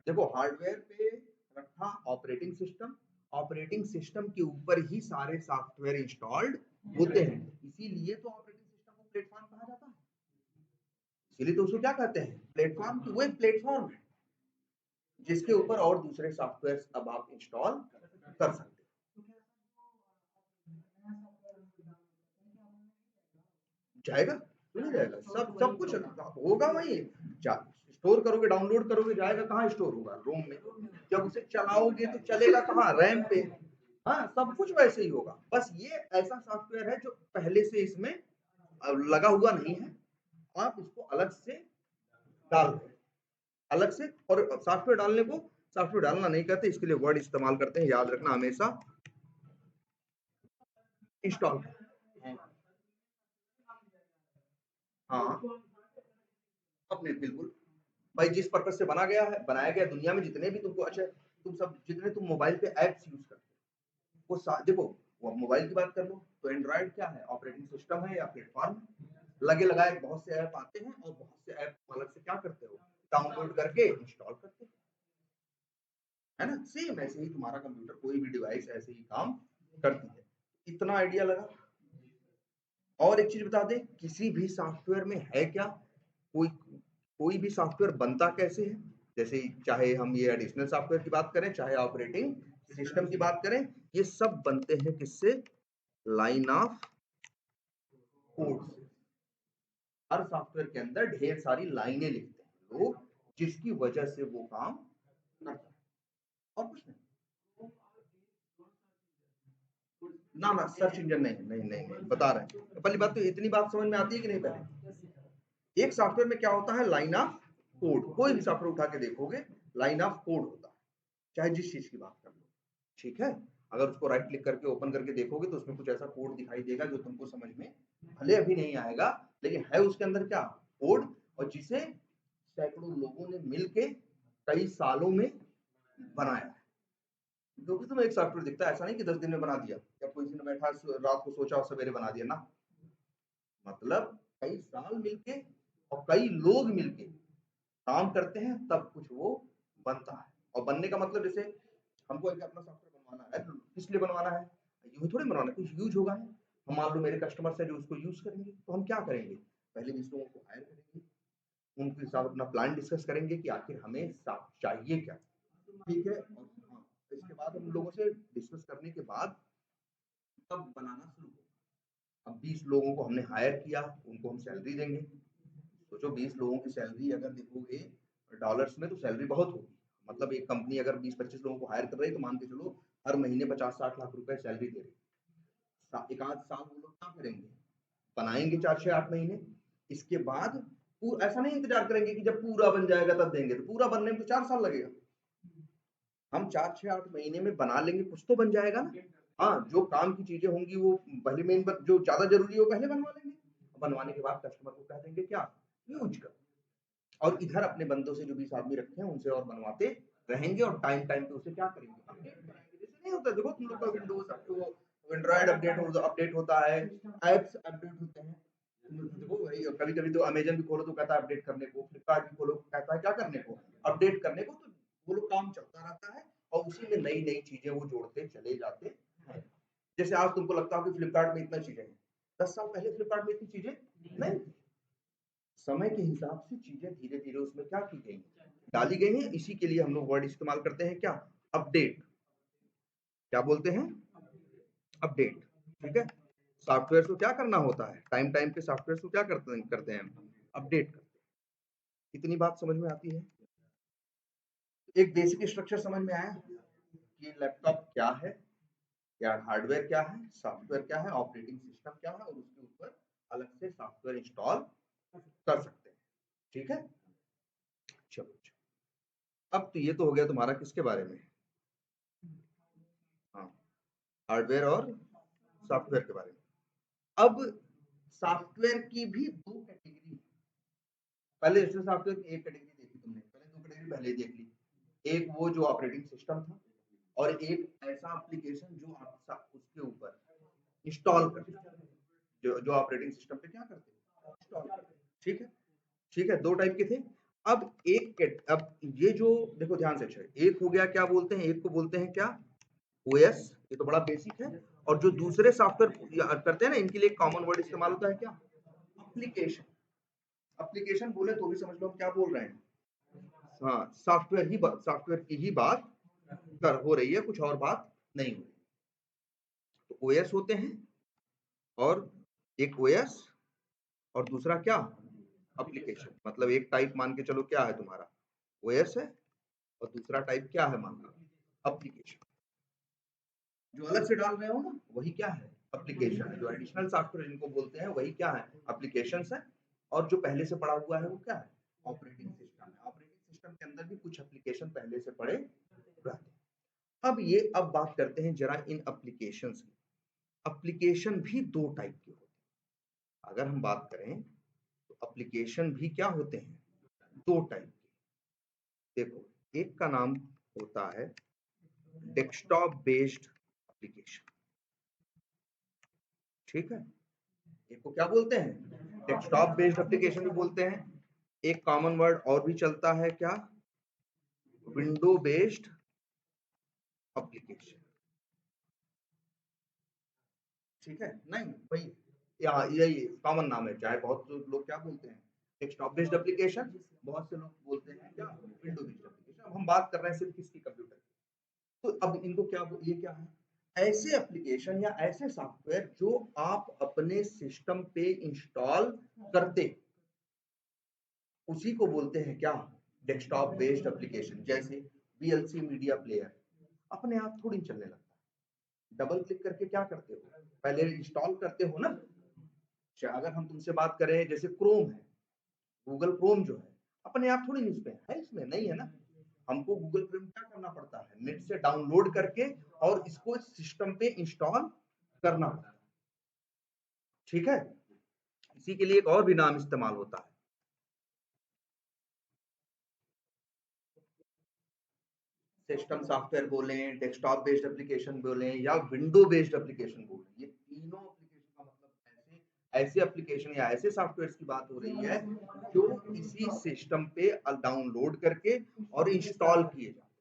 देखो हार्डवेयर पे रखा ऑपरेटिंग सिस्टम, ऑपरेटिंग सिस्टम के ऊपर ही सारे सॉफ्टवेयर इंस्टॉल्ड होते हैं, इसीलिए तो ऑपरेटिंग सिस्टम को प्लेटफॉर्म कहा जाता है। इसीलिए तो उसको क्या कहते हैं, प्लेटफॉर्म। की वो एक प्लेटफॉर्म है जिसके ऊपर और दूसरे सॉफ्टवेयर अब आप इंस्टॉल कर सकते हैं। जाएगा क्यों नहीं जाएगा, सब सब कुछ होगा वही, स्टोर करोगे, डाउनलोड करोगे, जाएगा कहाँ, स्टोर होगा रोम में। जब उसे चलाओगे तो चलेगा कहाँ, रैम पे। हाँ, सब कुछ वैसे ही होगा, बस ये ऐसा सॉफ्टवेयर है जो पहले से इसमें लगा हुआ नहीं है, आप इसको अलग से डाल रहे हैं, अलग से। और सॉफ्टवेयर डालने को सॉफ्टवेयर डालना नहीं कहते, इसके लिए वर्ड इस्तेमाल करते हैं, याद रखना हमेशा, इंस्टॉल। हाँ, अपने बिल्कुल, भाई जिस पर्पज से बना गया है, बनाया गया, दुनिया में जितने भी तुमको, अच्छा तुम सब जितने तुम मोबाइल पे एप्स यूज करते हो, वो देखो, वो मोबाइल की बात कर लो तो एंड्रॉइड क्या है, ऑपरेटिंग सिस्टम है या प्लेटफॉर्म, लगे लगाए बहुत से ऐप आते हैं, और बहुत से ऐप अलग से क्या करते हो, डाउनलोड करके इंस्टॉल करते हो, है ना। सेम ऐसे ही तुम्हारा कंप्यूटर, कोई भी डिवाइस ऐसे ही काम करती है। इतना आइडिया लगा। और एक चीज बता दें, किसी भी सॉफ्टवेयर में है क्या, कोई कोई भी सॉफ्टवेयर बनता कैसे है, जैसे चाहे हम ये एडिशनल सॉफ्टवेयर की बात करें, चाहे ऑपरेटिंग सिस्टम की बात करें, ये सब बनते हैं किससे? लाइन ऑफ कोड से। हर सॉफ्टवेयर के अंदर ढेर सारी लाइनें लिखते हैं लोग, जिसकी वजह से वो काम करता है, और कुछ नहीं। ना सर्च इंजन नहीं बता रहे हैं। पहली बात तो इतनी बात समझ में आती है कि नहीं? पहले एक सॉफ्टवेयर में क्या होता है? Line of code. कोई भी सॉफ्टवेयर उठा के देखोगे, लाइन ऑफ कोड होता है, चाहे जिस चीज की बात कर लो, ठीक है। अगर उसको राइट क्लिक करके ओपन करके देखोगे तो उसमें कुछ ऐसा कोड दिखाई देगा जो तुमको समझ में भले अभी नहीं आएगा, लेकिन है उसके अंदर क्या? कोड, और जिसे सैकड़ों लोगों ने मिलके कई सालों में बनाया है। जो भी तुम्हें एक सॉफ्टवेयर दिखता है, ऐसा नहीं कि 10 दिन में बना दिया, या कोई ने बैठा रात को सोचा और सवेरे बना दिया ना। मतलब कई साल मिलके और कई लोग मिलके काम करते हैं, तब कुछ वो बनता है। और बनने का मतलब, जैसे हमको एक अपना सॉफ्टवेयर बनवाना है, किस लिए बनवाना है? यूं थोड़ी बनवाना है, कुछ यूज होगा। हम मान लो मेरे कस्टमर्स है जो उसको यूज करेंगे, तो हम क्या करेंगे? पहले 20 लोगों को हायर करेंगे, उनके साथ अपना प्लान डिस्कस करेंगे कि आखिर हमें चाहिए क्या, ठीक है। और हाँ, इसके बाद हम लोगों से डिस्कस करने के बाद तब बनाना शुरू होगा। अब 20 लोगों को हमने हायर किया, उनको हम सैलरी देंगे। सोचो 20 लोगों की सैलरी अगर देखोगे डॉलर्स में, तो सैलरी बहुत होगी। मतलब एक कंपनी अगर 20-25 लोगों को हायर कर रही है, तो मान के चलो हर महीने 50-60 लाख रुपए सैलरी दे रही। एक आध साल वो लोग क्या करेंगे? बनाएंगे 4-6-8 महीने। इसके बाद ऐसा नहीं इंतजार करेंगे कि जब पूरा बन जाएगा तब देंगे, तो पूरा बनने में तो 4 साल लगेगा। हम 4-6-8 महीने में बना लेंगे, कुछ तो बन जाएगा ना। हाँ, जो काम की चीजें होंगी वो पहले मेन, जो ज्यादा जरूरी हो पहले बनवा लेंगे। बनवाने के बाद कस्टमर को कह देंगे क्या? यूज कर। और इधर अपने बंदों से जो 20 आदमी रखे हैं उनसे और बनवाते रहेंगे, और टाइम टाइम पे उसे क्या करेंगे? अपडेट कराएंगे। जैसे नहीं होता, देखो तुम लोग का विंडोज एंड्रॉइड अपडेट होता है, एप्स अपडेट होते हैं। देखो वही, कभी कभी तो अमेजन भी खोलो तो कहता है अपडेट करने को, फ्लिपकार्ट भी खोलो कहता है क्या करने को? अपडेट करने को। तो वो लोग काम चलता रहता है, और उसी में नई नई चीजें वो जोड़ते चले जाते हैं। जैसे आज तुमको लगता हो कि फ्लिपकार्ट में इतना चीजें हैं, 10 साल पहले फ्लिपकार्ट में इतनी चीजें नहीं। समय के हिसाब से चीजें धीरे धीरे उसमें क्या की गई, डाली गई हैं। इसी के लिए हम लोग वर्ड इस्तेमाल करते हैं क्या? अपडेट। क्या बोलते हैं? अपडेट, ठीक है। सॉफ्टवेयर को क्या करना होता है? टाइम टाइम पे सॉफ्टवेयर को क्या करते हैं? अपडेट करते हैं। इतनी बात समझ में आती है? एक बेसिक स्ट्रक्चर समझ में आया कि लैपटॉप क्या है, क्या हार्डवेयर क्या है, सॉफ्टवेयर क्या है, ऑपरेटिंग सिस्टम क्या है, और उसके ऊपर अलग से सॉफ्टवेयर इंस्टॉल कर सकते हैं, ठीक है। चलो, अब तो ये तो हो गया तुम्हारा किसके बारे में? हाँ, हार्डवेयर और सॉफ्टवेयर के बारे में। अब सॉफ्टवेयर की भी 2 कैटेगरी। पहले जैसे सॉफ्टवेयर की एक कैटेगरी देखी तुमने, पहले 2 कैटेगरी पहले ही देख ली। एक वो जो ऑपरेटिंग सिस्टम था, और एक ऐसा एप्लीकेशन जो आप उसके ऊपर इंस्टॉल करते हैं, जो ऑपरेटिंग सिस्टम पे क्या करते हैं? इंस्टॉल करते हैं, ठीक है। ठीक है, 2 टाइप के थे। अब ये जो देखो ध्यान से, एक हो गया क्या बोलते हैं? एक को बोलते हैं क्या? ओएस। ये तो बड़ा बेसिक है। और जो दूसरे सॉफ्टवेयर करते हैं ना, इनके लिए कॉमन वर्ड इस्तेमाल होता है क्या? एप्लीकेशन। एप्लीकेशन बोले तो भी समझ लो हम क्या बोल रहे हैं। हाँ, सॉफ्टवेयर की ही बात हो रही है, कुछ और बात नहीं हो रही। तो ओएस होते हैं, और एक ओएस और दूसरा क्या? एप्लीकेशन। मतलब एक टाइप मान के चलो क्या है तुम्हारा? ओएस है, और दूसरा टाइप क्या है मान लो? एप्लीकेशन। जो अलग से डाल रहे हो ना, वही क्या है? एप्लीकेशन है। जो एडिशनल सॉफ्टवेयर जिनको बोलते हैं वही क्या है? एप्लीकेशंस है। और जो पहले से पड़ा हुआ है वो क्या है? ऑपरेटिंग सिस्टम है। ऑपरेटिंग सिस्टम के अंदर भी कुछ एप्लीकेशन पहले से पड़े रहते हैं। अब बात करते हैं जरा इन एप्लीकेशंस की। एप्लीकेशन भी 2 टाइप के होते हैं। अगर हम बात करें तो एप्लीकेशन भी क्या होते हैं? 2 टाइप के। देखो, एक का नाम होता है डेस्कटॉप बेस्ड एप्लीकेशन, ठीक है। एक को क्या बोलते हैं? डेस्कटॉप बेस्ड एप्लीकेशन भी बोलते हैं। एक कॉमन वर्ड और भी चलता है क्या? विंडो बेस्ड एप्लीकेशन, ठीक है। नहीं भाई, यही कॉमन नाम है। चाहे बहुत लोग क्या बोलते हैं? डेस्कटॉप बेस्ड एप्लीकेशन, बहुत से लोग बोलते हैं क्या? विंडो बेस्ड हम बात कर रहे हैं सिर्फ किसकी, कंप्यूटर की। तो अब इनको क्या, ये क्या है, ऐसे एप्लीकेशन या ऐसे सॉफ्टवेयर जो आप अपने सिस्टम पे इंस्टॉल करते, उसी को बोलते हैं क्या, डेस्कटॉप बेस्ड एप्लीकेशन। जैसे वीएलसी मीडिया प्लेयर अपने आप थोड़ी चलने लगता है, डबल क्लिक करके क्या करते हो, पहले इंस्टॉल करते हो ना। अगर हम तुमसे बात करें जैसे क्रोम है, गूगल क्रोम जो है अपने आप थोड़ी इसमें है, इसमें नहीं है ना, हमको गूगल क्रोम क्या करना पड़ता है, नेट से डाउनलोड करके और इसको सिस्टम पे इंस्टॉल करना पड़ता है। ठीक है, इसी के लिए एक और भी नाम इस्तेमाल होता है, सिस्टम सॉफ्टवेयर बोलें, डेस्कटॉप बेस्ड एप्लीकेशन बोलें या विंडो बेस्ड एप्लीकेशन बोलें। ये तीनों एप्लीकेशन का मतलब ऐसे एप्लीकेशन या ऐसे सॉफ्टवेयर की बात हो रही है जो किसी सिस्टम पे डाउनलोड करके और इंस्टॉल किए जाते हैं।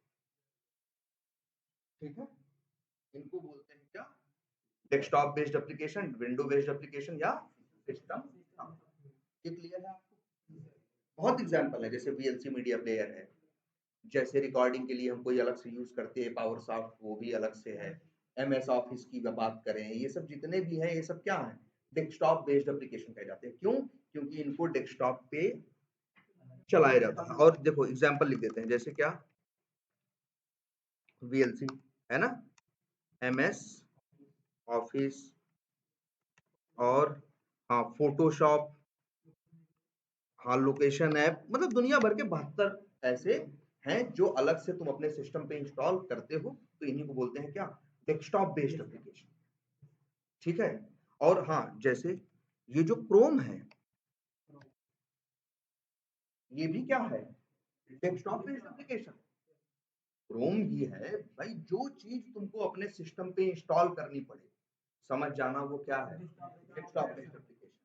ठीक है, इनको बोलते हैं क्या, desktop based application, window based application या सिस्टम। ये क्लियर है आपको? बहुत एग्जांपल है, जैसे वीएलसी मीडिया प्लेयर है, जैसे रिकॉर्डिंग के लिए हम कोई अलग से यूज करते हैं पावर सॉफ्ट, वो भी अलग से है। एमएस ऑफिस की बात करें, ये सब जितने भी हैं ये सब क्या है, डेस्कटॉप बेस्ड एप्लीकेशन कहे जाते हैं। क्यों? क्योंकि इनको डेस्कटॉप पे चलाया जाता है। और देखो एग्जांपल लिख देते हैं, जैसे क्या, वीएलसी है ना, एमएस ऑफिस और हाँ फोटोशॉप, हाँ लोकेशन ऐप, मतलब दुनिया भर के 72 ऐसे हैं जो अलग से तुम अपने सिस्टम पे इंस्टॉल करते हो, तो इन्हीं को बोलते हैं क्या, डेस्कटॉप बेस्ड एप्लीकेशन। ठीक है, और हाँ जैसे ये जो क्रोम है, ये भी क्या है, डेस्कटॉप बेस्ड एप्लीकेशन। क्रोम भी है भाई, जो चीज तुमको अपने सिस्टम पे इंस्टॉल करनी पड़े, समझ जाना वो क्या है, डेस्कटॉप बेस्ड एप्लीकेशन।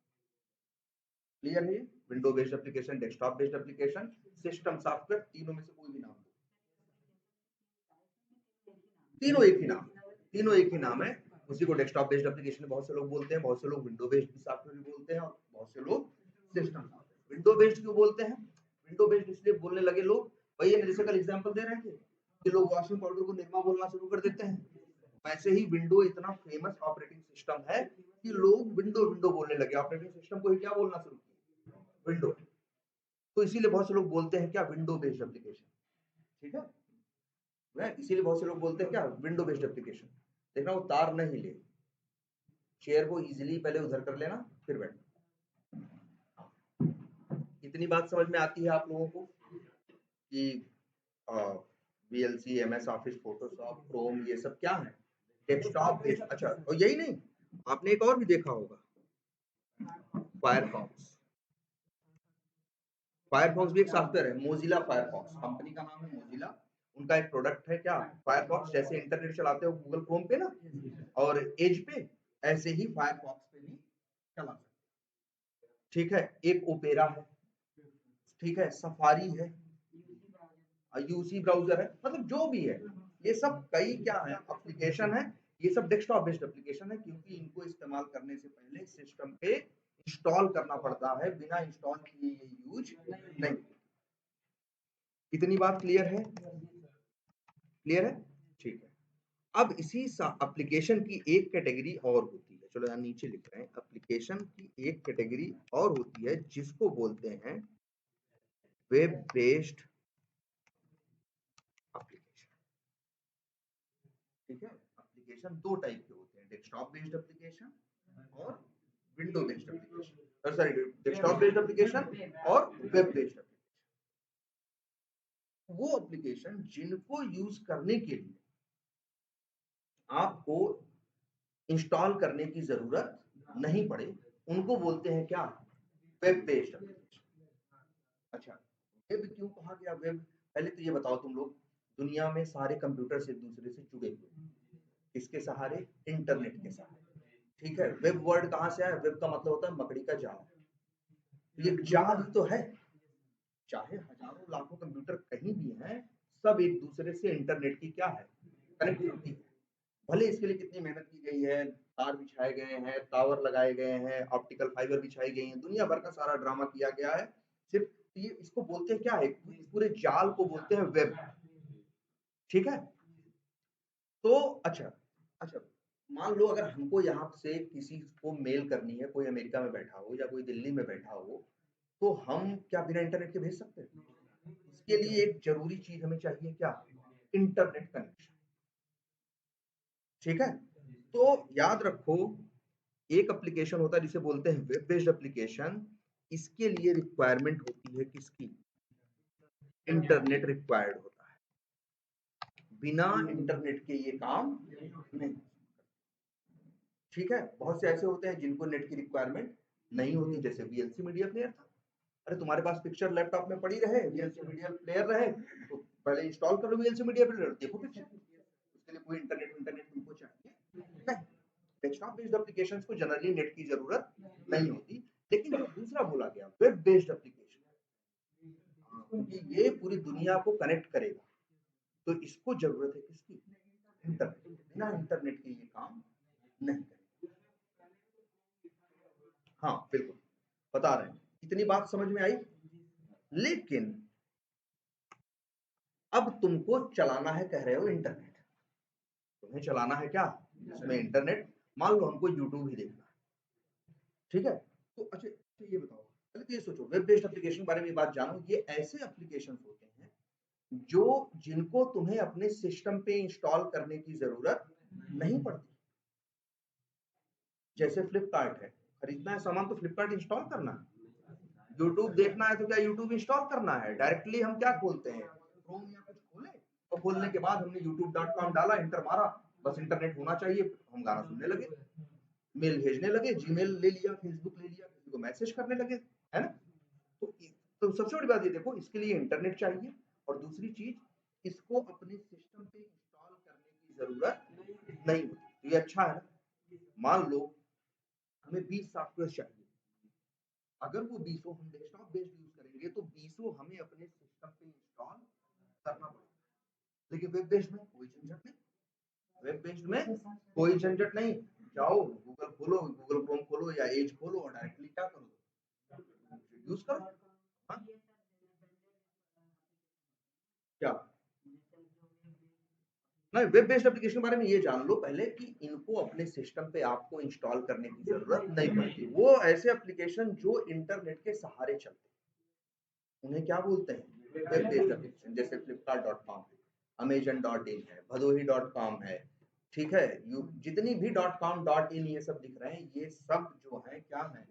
क्लियर है? Window based application, desktop based application, system software, तीनों में से कोई भी नाम दो, तीनों एक ही नाम, तीनों एक ही नाम है। उसी को डेस्कटॉप बेस्ड एप्लीकेशन बहुत से लोग बोलते हैं, बहुत से लोग विंडो बेस्ड सॉफ्टवेयर भी बोलते हैं और बहुत से लोग सिस्टम सॉफ्टवेयर। विंडो बेस्ड क्यों बोलते हैं, विंडो बेस्ड इसलिए बोलने लगे लोग, वही है जैसे कल एग्जांपल दे रहे थे कि लोग वॉशिंग पाउडर को निरमा बोलना शुरू कर देते हैं, वैसे ही विंडो इतना फेमस ऑपरेटिंग सिस्टम है कि लोग विंडो विंडो बोलने लगे, ऑपरेटिंग सिस्टम को ही क्या बोलना शुरू किया, विंडो। तो इसीलिए बहुत से लोग बोलते हैं क्या, विंडो बेस्ड एप्लीकेशन। ठीक है, इसीलिए बहुत से लोग बोलते हैं क्या, विंडो बेस्ड एप्लीकेशन। देखना वो तार न हिले, चेयर को इजीली पहले उधर कर लेना फिर बैठ। इतनी बात समझ में आती है आप लोगों को कि VLC, MS office, Photoshop, Chrome, ये सब क्या है, डेस्कटॉप बेस्ड। अच्छा, और यही नहीं, आपने एक और भी देखा होगा, फायरफॉक्स। फायरफॉक्स भी एक सॉफ्टवेयर है, मोजिला फायरफॉक्स कंपनी का नाम है, मोजिला। उनका एक प्रोडक्ट है क्या, फायरफॉक्स। जैसे इंटरनेट चलाते हो गूगल क्रोम पे ना और एज पे, ऐसे ही फायरफॉक्स पे भी चला सकते। ठीक है, एक ओपेरा है, ठीक है, सफारी है, यूसी ब्राउजर है, मतलब जो भी है, ये सब कई क्या है, एप्लीकेशन है। ये सब डेस्कटॉप बेस्ड एप्लीकेशन है क्योंकि इनको इस्तेमाल करने से पहले सिस्टम पे इंस्टॉल करना पड़ता है, बिना इंस्टॉल किए ये यूज नहीं। इतनी बात क्लियर है? क्लियर है? ठीक है। अब इसी एप्लीकेशन की एक कैटेगरी और होती है, चलो यहाँ नीचे लिख रहे हैं, एप्लीकेशन की एक कैटेगरी और होती है जिसको बोलते हैं वेब बेस्ड एप्लीकेशन। ठीक है, एप्लीकेशन दो टाइप के होते हैं, डेस्कटॉप बेस्ड एप्लीकेशन और window based application, sorry desktop based application और वेब बेस्ड एप्लीकेशन। वो एप्लीकेशन जिनको यूज करने के लिए आपको इंस्टॉल करने की जरूरत नहीं पड़े, उनको बोलते हैं क्या, वेब बेस्ड एप्लीकेशन। अच्छा, वेब क्यों कहा गया वेब, पहले तो ये बताओ तुम लोग, दुनिया में सारे कंप्यूटर से एक दूसरे से जुड़े हुए हैं, किसके सहारे, इंटरनेट के सहारे। ठीक है, वेब वर्ड कहाँ से आया, वेब का मतलब होता है मकड़ी का जाल, ये जाल ही तो है। चाहे हजारों लाखों कंप्यूटर कहीं भी हैं, सब एक दूसरे से इंटरनेट की क्या है, कनेक्टिविटी है। भले इसके लिए कितनी मेहनत की गई है, तार बिछाए गए हैं, टावर लगाए गए हैं, ऑप्टिकल फाइबर बिछाई गई है, दुनिया भर का सारा ड्रामा किया गया है, सिर्फ ये इसको बोलते हैं क्या है, पूरे जाल को बोलते हैं वेब। ठीक है। तो अच्छा अच्छा, मान लो अगर हमको यहाँ से किसी को मेल करनी है, कोई अमेरिका में बैठा हो या कोई दिल्ली में बैठा हो, तो हम क्या बिना इंटरनेट के भेज सकते हैं? इसके लिए एक जरूरी चीज हमें चाहिए, क्या? Internet connection. ठीक है। तो याद रखो, एक एप्लीकेशन होता है जिसे बोलते हैं वेब बेस्ड एप्लीकेशन। इसके लिए रिक्वायरमेंट होती है किसकी? इंटरनेट रिक्वायर्ड होता है। बिना इंटरनेट के ये काम नहीं। ठीक है। बहुत से ऐसे होते हैं जिनको नेट की रिक्वायरमेंट नहीं होती, जैसे वीएलसी मीडिया प्लेयर था। अरे तुम्हारे पास पिक्चर लैपटॉप में पड़ी रहे, वीएलसी मीडिया प्लेयर रहे, तो पहले इंस्टॉल कर लो वीएलसी मीडिया प्लेयर, देखो पिक्चर। उसके लिए कोई इंटरनेट इंटरनेट तुमको चाहिए नहीं। डेस्कटॉप बेस्ड एप्लीकेशंस को जनरली नेट की जरूरत नहीं होती। लेकिन जो दूसरा बोला गया वेब बेस्ड एप्लीकेशन, क्योंकि ये पूरी दुनिया को कनेक्ट करेगा, तो इसको जरूरत है किसकी? इंटरनेट। बिना इंटरनेट के ये काम नहीं करेगा। हाँ बिल्कुल, बता रहे हैं। इतनी बात समझ में आई। लेकिन अब तुमको चलाना है, कह रहे हो इंटरनेट, तुम्हें चलाना है क्या इसमें इंटरनेट? मान लो हमको यूट्यूब ही देखना है। ठीक है। तो अच्छा ये बताओ, पहले तो ये सोचो, वेब बेस्ड एप्लीकेशन के बारे में ये बात जानो, ये ऐसे एप्लीकेशन होते हैं जो जिनको तुम्हें अपने सिस्टम पे इंस्टॉल करने की जरूरत नहीं पड़ती। जैसे फ्लिपकार्ट है, खरीदना है सामान तो फ्लिपकार्ट इंस्टॉल करना है। यूट्यूब देखना है तो क्या यूट्यूब इंस्टॉल करना है? डायरेक्टली हम क्या खोलते हैं, क्रोम या कुछ खोले, तो खोलने के बाद हमने youtube.com डाला, इंटर मारा, बस इंटरनेट होना चाहिए, हम गाना सुनने लगे, मेल भेजने लगे, जीमेल ले लिया, फेसबुक ले लिया, किसी को मैसेज करने लगे, है ना? तो सबसे बड़ी बात ये देखो, इसके लिए इंटरनेट चाहिए, और दूसरी चीज इसको अपने सिस्टम पे इंस्टॉल करने की जरूरत नहीं होती। तो ये अच्छा है ना। मान लो हमें 20 सॉफ्टवेयर चाहिए, अगर वो 20 हम डेस्कटॉप बेस्ड यूज करेंगे तो 20 हमें अपने सिस्टम पे इंस्टॉल करना पड़ेगा। लेकिन वेब बेस्ड में कोई झंझट नहीं। वेब बेस्ड में कोई झंझट नहीं। जाओ गूगल खोलो, गूगल क्रोम खोलो या एज खोलो, और डायरेक्टली क्या करो, यूज करो। हाँ? क्या नहीं, वेब बेस्ड एप्लीकेशन के बारे में ये जान लो पहले कि इनको अपने सिस्टम पे आपको इंस्टॉल करने की जरूरत नहीं पड़ती। वो ऐसे एप्लीकेशन जो इंटरनेट के सहारे चलते हैं, उन्हें क्या बोलते हैं? Web based application. जैसे flipkart.com है, amazon.in है, भदोही.com है। ठीक है। जितनी भी .com.in ये सब दिख रहे हैं, ये सब जो है क्या है?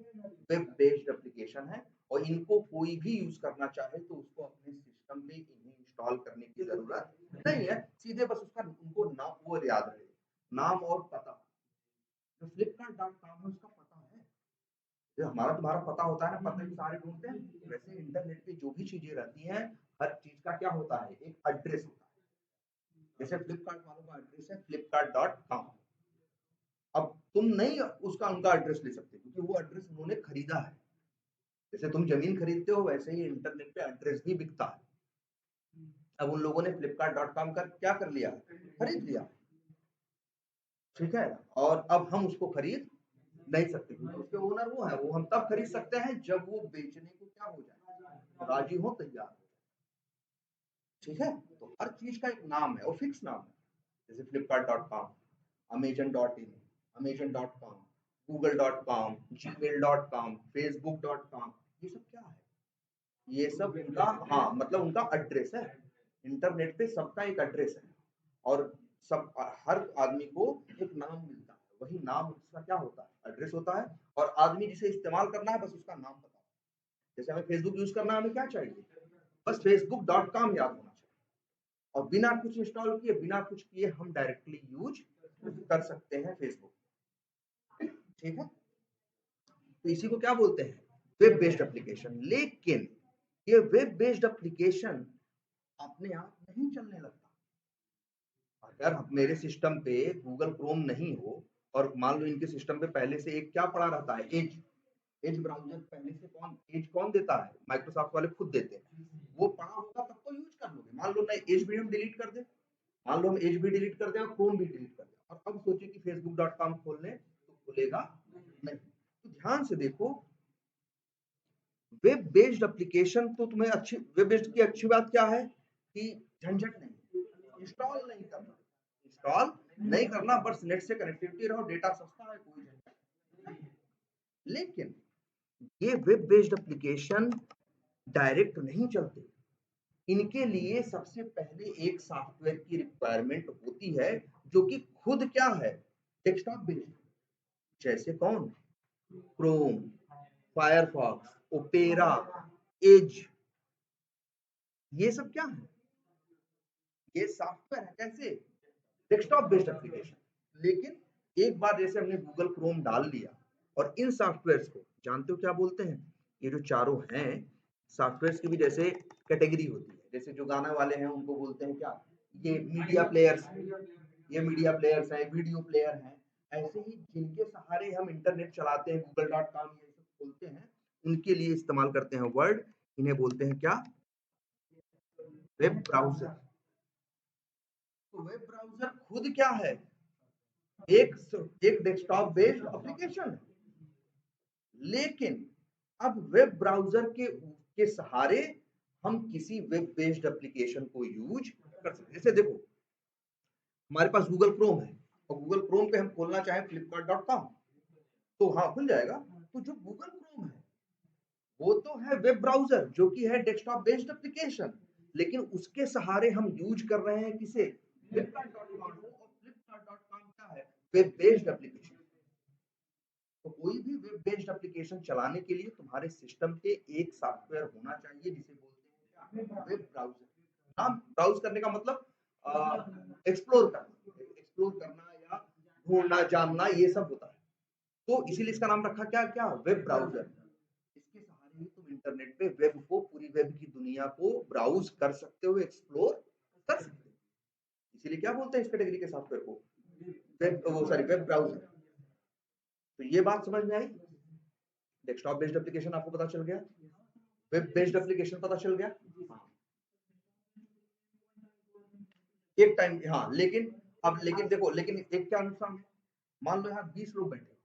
वेब बेस्ड एप्लीकेशन है। और इनको कोई भी यूज करना चाहे तो उसको अपने सिस्टम में इन्हें इंस्टॉल करने की जरूरत नहीं है। सीधे बस उसका उनको नाम वो याद रहे, नाम और पता। जो flipkart.com है उसका पता है, जो हमारा तुम्हारा पता होता है ना, पता ही सारे ढूंढते हैं, वैसे इंटरनेट पे जो भी चीजें रहती हैं, हर चीज का क्या होता है? एक एड्रेस होता है। जैसे फ्लिपकार्ट वालों का एड्रेस है flipkart.com। अब तुम नहीं उसका उनका एड्रेस ले सकते, क्योंकि वो एड्रेस उन्होंने खरीदा है। जैसे तुम जमीन खरीदते हो, वैसे ही इंटरनेट पे एड्रेस भी बिकता है। अब उन लोगों ने flipkart.com का क्या कर लिया? खरीद लिया। ठीक है। और अब हम उसको खरीद नहीं सकते, क्योंकि उसके ओनर वो है। वो हम तब खरीद सकते हैं जब वो बेचने को क्या हो जाए, राजी हो, तैयार हो। ठीक है। तो हर चीज का एक नाम है और फिक्स नाम है। जैसे flipkart.com, amazon.in, amazon.com, google.com, gmail.com, facebook.com, ये सब क्या है? ये सब उनका, हाँ मतलब उनका एड्रेस है। इंटरनेट पे सबका एक एड्रेस है, और सब हर आदमी को एक नाम मिलता है। वही नाम उसका क्या होता है? एड्रेस होता है। और आदमी जिसे इस्तेमाल करना है, बस उसका नाम पता है। जैसे हमें फेसबुक यूज करना है, हमें क्या चाहिए? बस facebook.com याद होना चाहिए, और बिना कुछ इंस्टॉल किए, बिना कुछ किए हम डायरेक्टली यूज कर सकते हैं फेसबुक। ठीक है। तो इसी को क्या बोलते हैं? Web based application. लेकिन ये वेब बेस्ड एप्लीकेशन अपने आप नहीं चलने लगता। अगर मेरे सिस्टम पे गूगल क्रोम नहीं हो, और मान लो इनके सिस्टम पे पहले से एक क्या पड़ा रहता है? एज। एज ब्राउजर पहले से कौन देता है? माइक्रोसॉफ्ट वाले खुद देते हैं। वो पड़ा होगा तब तो यूज कर लोगे। मान लो ना एज भी हम डिलीट कर दे, मान लो हम एज भी डिलीट कर दें और क्रोम भी डिलीट कर दें, और अब सोचे कि facebook.com खोल लें, तो खुलेगा नहीं। तो ध्यान से देखो, वेब बेस्ड एप्लीकेशन तो तुम्हें अच्छी, वेब बेस्ड की अच्छी बात क्या है कि झंझट नहीं, इंस्टॉल नहीं करना, इंस्टॉल नहीं करना, बस नेट से कनेक्टिविटी रहो, डेटा सस्ता है, कोई झंझट नहीं। लेकिन ये वेब बेस्ड एप्लीकेशन डायरेक्ट नहीं चलते, इनके लिए सबसे पहले एक सॉफ्टवेयर की रिक्वायरमेंट होती है जो कि खुद क्या है, डेस्कटॉप बेस्ड। जैसे कौन, क्रोम, फायरफॉक्स, ओपेरा, एज, ये सब क्या है, ये सॉफ्टवेयर है, कैसे, डेस्कटॉप बेस्ड एप्लीकेशन। लेकिन एक बार जैसे हमने गूगल क्रोम डाल लिया, और इन सॉफ्टवेयर्स को जानते हो क्या बोलते हैं, ये जो चारों हैं सॉफ्टवेयर्स की भी जैसे कैटेगरी होती है, जैसे जो गाना वाले हैं उनको बोलते हैं क्या, ये मीडिया प्लेयर्स, ये मीडिया प्लेयर्स हैं, वीडियो प्लेयर हैं। ऐसे ही जिनके सहारे हम इंटरनेट चलाते हैं, google.com ये सब खोलते हैं, उनके लिए इस्तेमाल करते हैं वर्ड, इन्हें बोलते हैं क्या, वेब ब्राउजर। तो वेब ब्राउजर खुद क्या है, एक एक डेस्कटॉप बेस्ड एप्लीकेशन है। लेकिन अब वेब ब्राउजर के सहारे हम किसी वेब बेस्ड एप्लीकेशन को यूज कर सकते हैं। जैसे देखो, हमारे पास गूगल क्रोम है, और गूगल क्रोम पे हम खोलना चाहें flipkart.com, तो हाँ खुल जाएगा। तो जो गूगल क्रोम है वो तो है वेब ब्राउजर जो कि है डेस्कटॉप बेस्ड एप्लीकेशन, लेकिन उसके सहारे हम यूज कर रहे हैं किसे, flipkart.com को, और flipkart.com क्या है, वेब बेस्ड एप्लीकेशन। तो कोई भी वेब बेस्ड एप्लीकेशन चलाने के लिए तुम्हारे सिस्टम पे एक सॉफ्टवेयर होना चाहिए जिसे बोलते हैं वेब ब्राउजर। नाम ब्राउज करने का मतलब एक्सप्लोर करना, एक्सप्लोर करना या ढूंढना जानना, ये सब होता है। तो इसीलिए इसका नाम रखा क्या क्या, वेब ब्राउजर। इसके सहारे ही तुम इंटरनेट पे वेब को, पूरी वेब की दुनिया को ब्राउज कर सकते हो, एक्सप्लोर कर सकते हो। इसीलिए क्या बोलते हैं इस कैटेगरी के सॉफ्टवेयर को, वेब, वो सॉरी, वेब ब्राउजर। तो ये बात समझ में आई, डेस्कटॉप बेस्ड एप्लीकेशन आपको पता चल गया, वेब बेस्ड एप्लीकेशन पता चल गया। एक टाइम, हाँ, लेकिन अब लेकिन देखो, लेकिन एक क्या नुकसान है, मान लो यहाँ 20 लोग बैठे,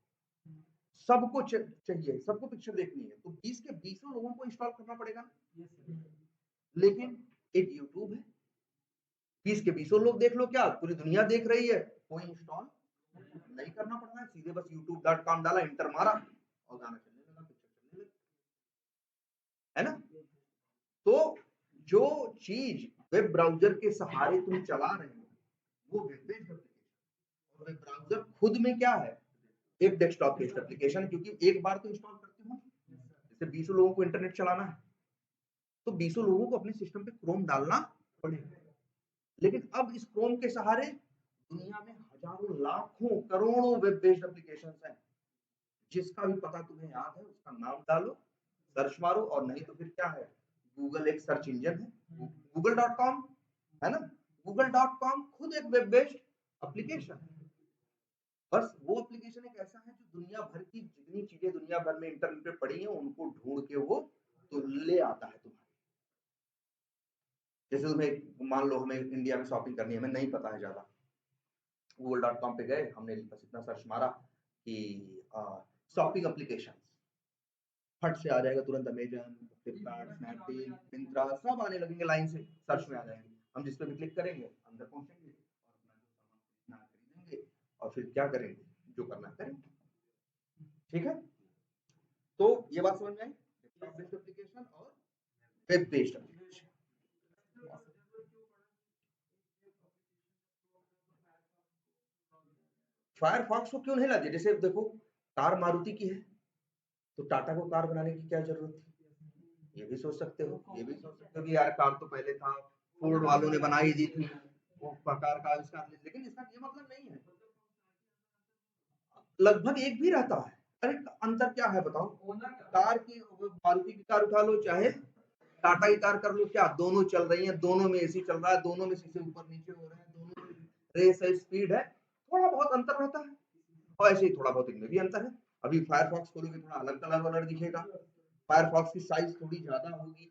सबको चाहिए, सबको पिक्चर देखनी है, तो 20 के 20 लोगों को इंस्टॉल करना पड़ेगा। लेकिन एक यूट्यूब है, 20 के 20 लोग देख लो, क्या पूरी दुनिया देख रही है, कोई इंस्टॉल नहीं करना पड़ रहा है, सीधे बस youtube.com डाला, इंटर मारा, और गाना चलने लगा, पिक्चर चलने लगी, है ना। तो जो चीज वेब ब्राउजर के सहारे तुम चला रहे हो वो वेब बेस्ड एप्लीकेशन, और वेब ब्राउजर खुद में क्या है, एक डेस्कटॉप बेस्ड एप्लीकेशन, क्योंकि एक बार तो इंस्टॉल करते हो, जैसे 20 लोगों को इंटरनेट चलाना है तो 20 लोगों को अपने सिस्टम पे क्रोम डालना पड़ेगा। लेकिन अब इस क्रोम के सहारे दुनिया में हजारों, लाखों, करोड़ों वेब बेस्ड एप्लीकेशन हैं, जिसका भी पता तुम्हें याद है उसका नाम डालो, सर्च मारो, और नहीं तो फिर क्या है, गूगल एक सर्च इंजन है, google.com, है ना। google.com खुद एक वेब बेस्ड एप्लीकेशन है। बस वो एप्लीकेशन एक ऐसा है जो दुनिया भर की जितनी चीजें दुनिया भर में इंटरनेट पे पड़ी हैं उनको ढूंढ के वो तो ले आता है तुम्हारे। जैसे तुम्हें मान लो हमें इंडिया में शॉपिंग करनी है, हमें नहीं पता है ज्यादा, google.com पे गए, हमने बस इतना सर्च मारा कि शॉपिंग एप्लीकेशन, फट से आ जाएगा तुरंत, अमेजन, फ्लिपकार्ट, स्नैपडील, मिंत्रा, सब आने लगेंगे लाइन से, सर्च में आ जाएंगे, हम जिस पे भी क्लिक करेंगे अंदर पहुंचेंगे और अपना जो सामान खरीदेंगे, और फिर क्या करेंगे, जो करना करेंगे। ठीक है, तो ये बात समझ में आई, डेस्कटॉप बेस्ड एप्लीकेशन और वेब बेस्ड एप्लीकेशन। फायरफॉक्स को क्यों नहीं लाते, जैसे देखो कार मारुति की है, तो टाटा को कार बनाने की क्या जरूरत थी, ये भी सोच सकते हो, ये भी सोच सकते हो कि यार कार तो पहले था, फोर्ड वालों ने बनाई दी थी, वो कार का आविष्कार, लेकिन इसका ये मतलब नहीं है, लगभग एक भी रहता है। अरे अंतर क्या है बताओ, कार की, मारुति की कार उठा लो चाहे टाटा की कार कर लो, क्या दोनों चल रही हैं, दोनों में एसी चल रहा है, दोनों में शीशे ऊपर नीचे हो रहे हैं, दोनों में रेस है, स्पीड है, थोड़ा बहुत अंतर रहता है, और ऐसे ही थोड़ा बहुत इनमें भी अंतर है। अभी फायरफॉक्स खोलोगे थोड़ा अलग कलर वालर दिखेगा, फायरफॉक्स की साइज थोड़ी ज्यादा होगी,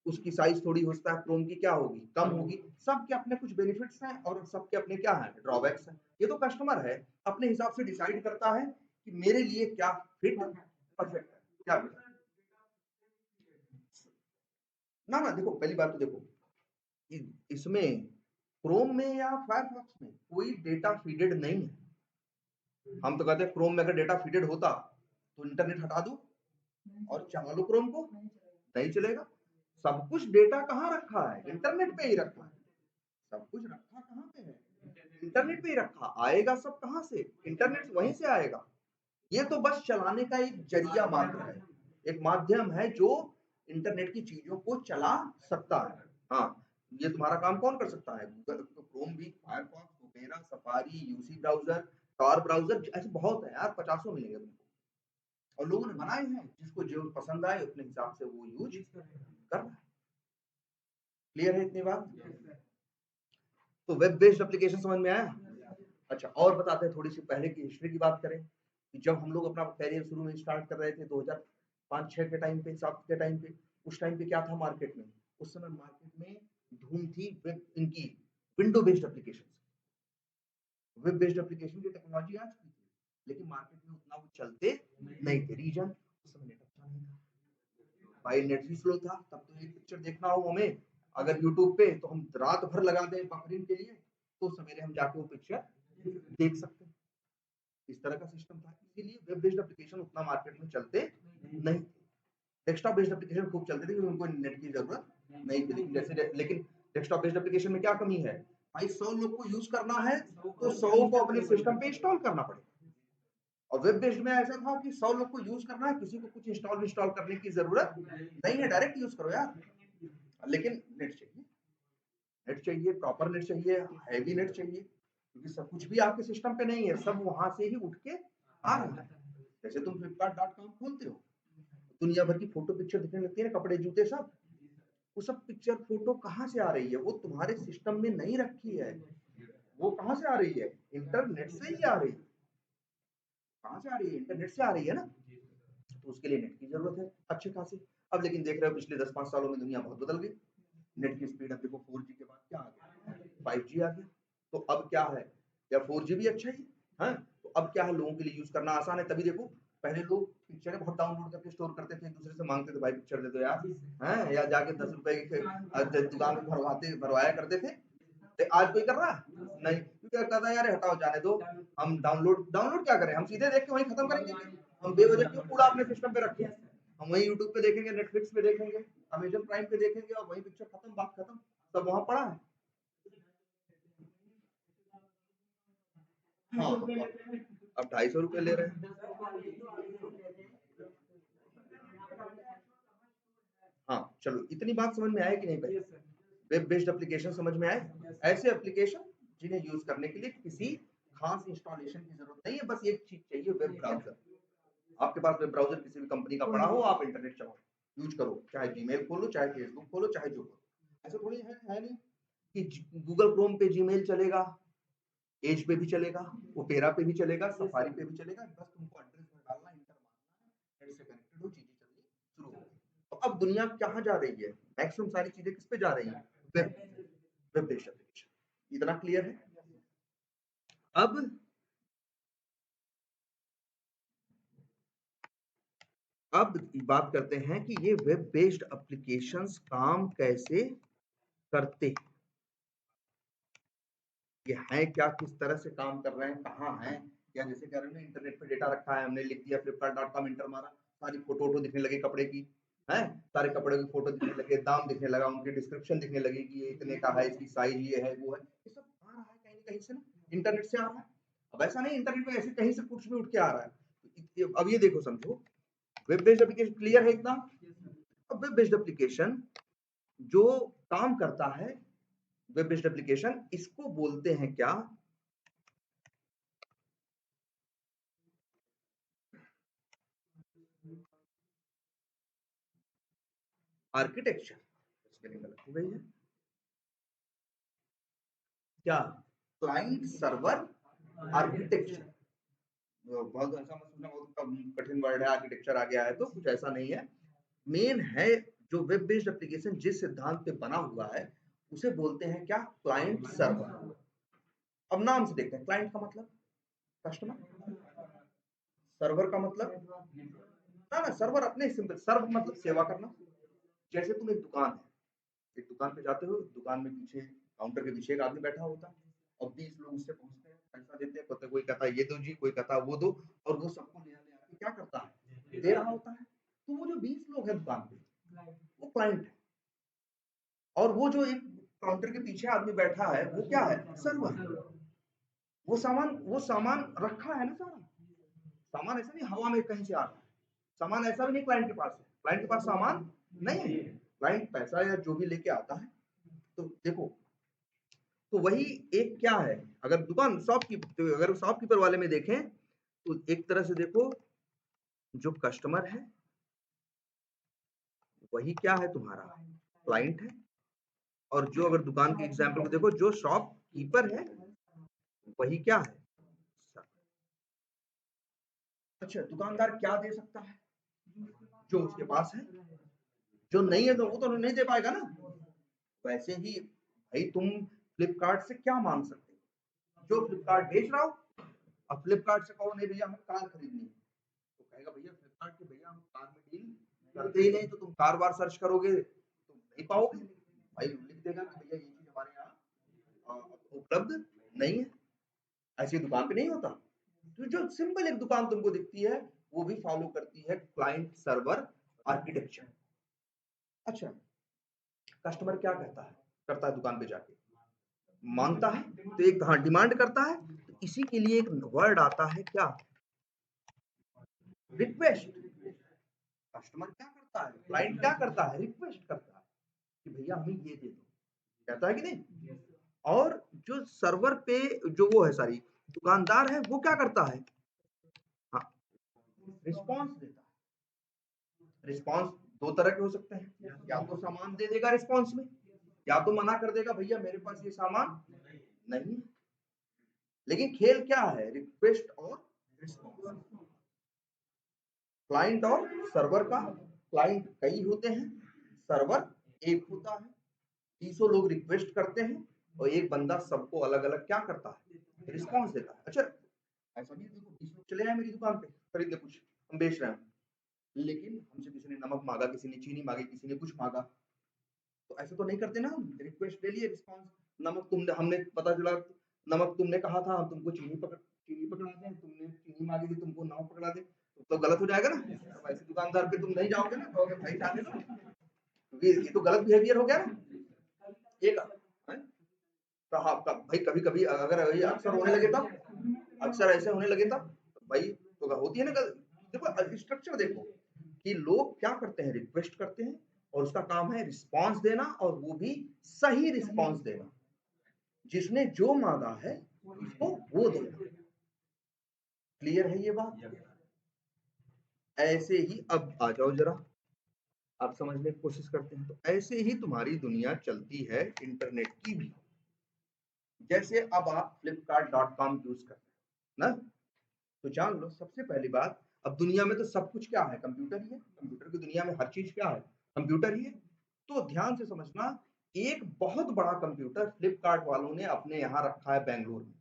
उसकी साइज थोड़ी हो सकता है क्रोम की क्या होगी, कम होगी। सबके अपने कुछ बेनिफिट्स हैं और सबके अपने क्या है, ड्रॉबैक्स हैं। ये तो कस्टमर है अपने हिसाब से डिसाइड करता है कि मेरे लिए क्या फिट परफेक्ट है, क्या ना ना। देखो पहली बात तो देखो इसमें क्रोम में या फायरफॉक्स में कोई डेटा फीडेड नहीं है। हम तो कहते हैं क्रोम में अगर डेटा फीडेड होता तो इंटरनेट हटा दो और चला लो क्रोम को, नहीं चलेगा। सब कुछ डेटा कहाँ रखा है? इंटरनेट पे ही रखा है। सब कुछ रखा कहाँ पे है? इंटरनेट पे ही रखा। आएगा सब कहाँ से? इंटरनेट से, वहीं से आएगा। ये तो बस चलाने का एक जरिया मात्र है, एक माध्यम है जो इंटरनेट की चीजों को चला सकता है। हाँ, ये तुम्हारा काम कौन कर सकता है? गूगल, तो क्रोम भी, Firefox, opera, safari, UC browser, tor browser, ऐसे बहुत है यार, 50 मिलेंगे तुमको। और लोगों ने बनाए हैं, जिसको जो पसंद आए अपने हिसाब से वो यूज कर रहा है। क्लियर है इतनी बात? तो वेब बेस्ड एप्लीकेशन समझ में आया? अच्छा, और बताते हैं थोड़ी सी पहले की हिस्ट्री की बात करें कि जब हम लोग अपना करियर शुरू में स्टार्ट कर रहे थे 2005-6 के टाइम पे, 7 के टाइम पे, उस टाइम पे क्या था मार्केट में? उस समय मार्केट में धूम थी वेब, इनकी window based application. Web based application की टेक्नोलॉजी आ चुकी थी, लेकिन मार्केट में उतना वो चलते नहीं थे। रीजन, उस समय नेट अच्छा नहीं था भाई, नेट भी स्लो था। तब तो एक पिक्चर देखना हो हमें अगर यूट्यूब पे, तो हम रात भर लगा दें बफरिंग के लिए, तो सवेरे हम जाके वो पिक्चर देख सकते हैं। इस तरह का सिस्टम था, इसीलिए वेब बेस्ड एप्लीकेशन उतना मार्केट में चलते नहीं थे। डेस्कटॉप बेस्ड एप्लीकेशन खूब चलते थे क्योंकि उनको नेट की जरूरत नहीं थी। लेकिन जैसे, लेकिन डेस्कटॉप बेस्ड एप्लीकेशन में क्या कमी है भाई? 100 लोग को यूज करना है तो 100 को अपने सिस्टम पे इंस्टॉल करना पड़ेगा। और वेब बेस्ड में ऐसा था कि 100 लोग को यूज करना है, किसी को कुछ इंस्टॉल करने की जरूरत नहीं है, डायरेक्ट यूज करो यार। लेकिन नेट चाहिए, नेट चाहिए, प्रॉपर नेट चाहिए, हैवी नेट चाहिए, क्योंकि सब कुछ भी आपके सिस्टम पे नहीं है, सब वहां से ही उठ के आ रहा है। जैसे तुम flipkart.com खोलते हो, दुनिया भर की फोटो पिक्चर दिखने लगती है ना, कपड़े जूते सब, वो सब पिक्चर फोटो कहाँ से आ रही है? वो तुम्हारे सिस्टम में नहीं रखी है। वो कहाँ से आ रही है? इंटरनेट से ही आ रही है। कहाँ से आ रही है? इंटरनेट से आ रही है ना। तो उसके लिए नेट की जरूरत है अच्छे खासी। अब लेकिन देख रहे हो पिछले 10-5 सालों में दुनिया बहुत बदल गई। नेट की स्पीड अब देखो 4G के बाद क्या आ गया? 5G आ गया। तो अब क्या है? या 4G भी अच्छा ही है। तो अब क्या है, लोगों के लिए यूज करना आसान है। तभी देखो, पहले लोग पिक्चरें बहुत डाउनलोड करके स्टोर करते थे, एक दूसरे से मांगते थे, भाई पिक्चर दे दो यार, हैं, या जाके 10 रुपए के दुकान में भरवाया करते थे। तो आज कोई कर रहा है? नहीं, क्योंकि कहता है यार हटाओ, जाने दो, हम डाउनलोड डाउनलोड क्या करें, हम सीधे देख के वहीं खत्म करेंगे। हम बेवजह क्यों कूड़ा अपने सिस्टम पे रखें? हम वहीं यूट्यूब पे देखेंगे, नेटफ्लिक्स पे देखेंगे, अमेजन प्राइम पे देखेंगे, और वहीं पिक्चर खत्म, बात खत्म, सब वहां पड़ा है। हाँ, अब 250 रुपए ले रहे हैं। हाँ, चलो इतनी बात समझ में आए कि नहीं भाई? वेब बेस्ड एप्लीकेशन समझ में आए? ऐसे एप्लीकेशन जिन्हें यूज करने के लिए किसी खास इंस्टॉलेशन की जरूरत नहीं है, बस एक चीज चाहिए, वेब ब्राउजर। आपके पास वेब ब्राउजर किसी भी कंपनी का पड़ा हो, आप इंटरनेट चलाओ, यूज करो, चाहे जीमेल खोलो, चाहे फेसबुक खोलो, चाहे जो खोलो। ऐसा थोड़ी है नहीं कि गूगल क्रोम पे जीमेल चलेगा, एज पे भी चलेगा, ओपेरा पे भी चलेगा, सफारी पे भी चलेगा। बस तुमको एड्रेस में डालना, इंटर मारना है, नेट से कनेक्टेड हो, चीजें चलनी शुरू हो गई। तो अब दुनिया कहाँ जा रही है? मैक्सिमम सारी चीजें किस पे जा रही है? Web, web based application. इतना क्लियर है? अब अब बात करते हैं कि ये वेब बेस्ड एप्लीकेशंस काम कैसे करते हैं, ये है क्या, किस तरह से काम कर रहे हैं, कहाँ हैं। या जैसे कह रहे हैं इंटरनेट पे डेटा रखा है, हमने लिख दिया flipkart.com, इंटर मारा, सारी फोटो वोटो दिखने लगी कपड़े की, है, सारे कपड़े की फोटो दिखने लगे, दाम दिखने लगा, उनकी डिस्क्रिप्शन दिखने लगी कि ये इतने का है, इसकी साइज ये है, वो है। ये सब आ रहा है कहीं ना कहीं से ना, इंटरनेट से आ रहा है। अब ऐसा नहीं इंटरनेट पे ऐसे कहीं से कुछ भी उठ के आ रहा है। अब ये देखो, समझो, वेब बेस्ड एप्लीकेशन क्लियर है इतना? अब वेब बेस्ड एप्लीकेशन जो काम करता है, वेब बेस्ड एप्लीकेशन, इसको बोलते हैं क्या? आर्किटेक्चर। स्पेलिंग गलत हो गई है क्या? Client server architecture. बहुत ऐसा मत सोचना, बहुत कठिन वर्ड है, आर्किटेक्चर आ गया है तो कुछ ऐसा नहीं है। मेन है, जो वेब बेस्ड एप्लीकेशन जिस सिद्धांत पे बना हुआ है, उसे बोलते हैं क्या? Client server. अब नाम से देखते हैं, क्लाइंट का मतलब कस्टमर, सर्वर का मतलब ना ना, सर्वर अपने सिंपल, सर्व मतलब सेवा करना। जैसे तुम एक दुकान है, एक दुकान पे जाते हो, दुकान में पीछे काउंटर के पीछे एक आदमी बैठा होता है और 20 लोग उससे पहुंचते हैं, पैसा देते हैं, कोई कहता है ये दो जी, कोई कहता है वो दो, और वो सबको ले आके क्या करता है, दे रहा होता है। तो वो जो 20 लोग हैं दुकान पे, वो क्लाइंट है, और वो जो एक काउंटर के पीछे आदमी बैठा है वो क्या है, सर्वर। वो सामान रखा है ना, सारा सामान ऐसा नहीं हवा में कहीं से आ रहा है, सामान ऐसा भी नहीं क्लाइंट के पास है, क्लाइंट के पास सामान नहीं है, क्लाइंट पैसा या जो भी लेके आता है। तो देखो, तो वही एक क्या है, अगर दुकान शॉपकीपर, तो अगर शॉपकीपर वाले में देखें तो एक तरह से देखो, जो कस्टमर है वही क्या है, तुम्हारा क्लाइंट है, और जो अगर दुकान के एग्जाम्पल को देखो, जो शॉपकीपर है वही क्या है। अच्छा, दुकानदार क्या दे सकता है, जो उसके पास है, जो नहीं है तो वो तो नहीं दे पाएगा ना। वैसे ही भाई तुम फ्लिपकार्ट से क्या मांग सकते हो, जो फ्लिपकार्ट बेच रहा हो। अब फ्लिपकार्ट से कहो नहीं भैया हमें कार खरीदनी है, तो कहेगा भैया फ्लिपकार्ट के भैया हम कार में डील करते ही नहीं, तो तुम कार बार सर्च करोगे तो नहीं पाओगे, भाई लिख देगा कि भैया ये चीज हमारे यहाँ उपलब्ध नहीं है। ऐसी दुकान पे नहीं होता। तो जो सिंपल एक दुकान तुमको दिखती है वो भी फॉलो करती है क्लाइंट सर्वर आर्किटेक्चर। अच्छा, कस्टमर क्या कहता है, करता है दुकान पे जाके मांगता है, तो एक हाँ डिमांड करता है, तो इसी के लिए एक वर्ड आता है क्या, रिक्वेस्ट। कस्टमर क्या करता है, क्लाइंट क्या करता है, रिक्वेस्ट करता है कि भैया हमें ये दे दो, कहता है कि नहीं। और जो सर्वर पे जो वो है सारी दुकानदार है वो क्या करता है, हाँ रिस्पॉन्स देता है। रिस्पॉन्स दो तरह के हो सकते हैं, या तो सामान दे देगा रिस्पॉन्स में, या तो मना कर देगा भैया मेरे पास ये सामान नहीं है। लेकिन खेल क्या है, रिक्वेस्ट और रिस्पॉन्स, क्लाइंट और सर्वर का। क्लाइंट कई होते हैं, सर्वर एक होता है, 300 लोग रिक्वेस्ट करते हैं और एक बंदा सबको अलग अलग क्या करता है, रिस्पॉन्स देता है। अच्छा, ऐसा नहीं देखो 20 लोग चले आए मेरी दुकान पे खरीदने, कुछ हम बेच रहे हैं, लेकिन हमसे किसी ने नमक मांगा, किसी ने चीनी मांगी, किसी ने कुछ मांगा, तो ऐसे तो नहीं करते ना, हम रिक्वेस्ट ले लिए, रिस्पॉन्स, नमक तुमने, हमने पता चला नमक तुमने कहा था, हम तुमको चीनी पकड़ा दें, तुमने चीनी मांगी थी तुमको नमक पकड़ा दें, तो गलत हो जाएगा ना। तो ऐसे दुकानदार पे तुम नहीं जाओगे ना, कहोगे भाई जाने दो, क्योंकि ये तो गलत बिहेवियर हो गया ना। एक तो हाँ भाई, कभी कभी अगर ये अक्सर होने लगे तब, अक्सर ऐसे होने लगे तब भाई, तो होती है ना देखो स्ट्रक्चर देखो कि लोग क्या करते हैं, रिक्वेस्ट करते हैं और उसका काम है रिस्पांस देना, और वो भी सही रिस्पांस देना, जिसने जो मांगा है उसको वो देना। क्लियर है ये बात। ऐसे ही अब आ जाओ जरा, आप समझने की कोशिश करते हैं, तो ऐसे ही तुम्हारी दुनिया चलती है इंटरनेट की भी। जैसे अब आप flipkart.com यूज करते हैं ना, तो जान लो सबसे पहली बात, अब दुनिया में तो सब कुछ क्या है, कंप्यूटर ही है, कंप्यूटर की दुनिया में हर चीज क्या है, कंप्यूटर ही है। तो ध्यान से समझना, एक बहुत बड़ा कंप्यूटर फ्लिपकार्ट वालों ने अपने यहाँ रखा है बेंगलुरु में।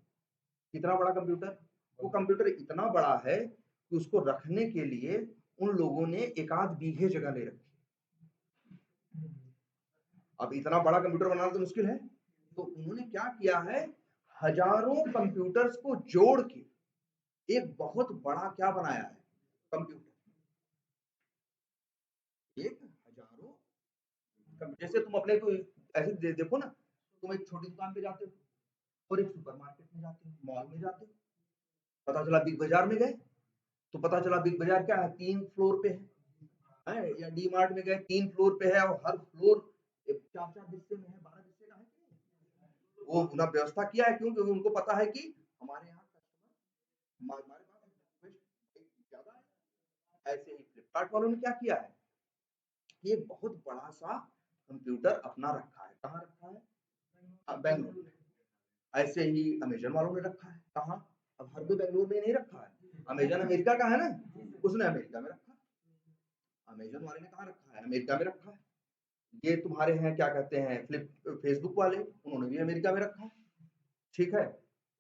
कितना बड़ा कंप्यूटर, वो कंप्यूटर इतना बड़ा है कि उसको रखने के लिए उन लोगों ने एक आध बीघे जगह ले रखी। अब इतना बड़ा कंप्यूटर बनाना तो मुश्किल है, तो उन्होंने क्या किया है, हजारों कंप्यूटर्स को जोड़ के एक बहुत बड़ा क्या बनाया है, कंप्यूटर। एक हजारों जैसे तुम अपने को ऐसे देखो ना, तुम एक छोटी दुकान पे जाते हो और एक सुपरमार्केट में जाते हो, मॉल में जाते हो, पता चला बिग बाजार में गए, तो पता चला बिग बाजार क्या है, 3 फ्लोर पे है, या डी मार्ट में गए 3 फ्लोर पे है, और हर फ्लोर 4-4 हिस्से में है, 12 हिस्से का है कि नहीं? वो उन्होंने व्यवस्था किया है, क्यों, क्योंकि उनको पता है कि हमारे यहाँ कस्टमर, हमारे पास रिक्वेस्ट ज्यादा है। ऐसे ही फ्लिपकार्ट वालों ने क्या किया है, ये बहुत बड़ा सा कंप्यूटर अपना रखा है, कहाँ रखा है, बेंगलुरु में। ऐसे ही अमेजन वालों ने रखा है, कहाँ, अब हर कोई बेंगलुरु में नहीं रखा है, अमेजन अमेरिका का है ना, उसने अमेरिका में रखा है। अमेजन वाले ने कहाँ रखा है, अमेरिका में रखा है। ये तुम्हारे हैं क्या कहते हैं फेसबुक वाले, उन्होंने भी अमेरिका में रखा है। ठीक है,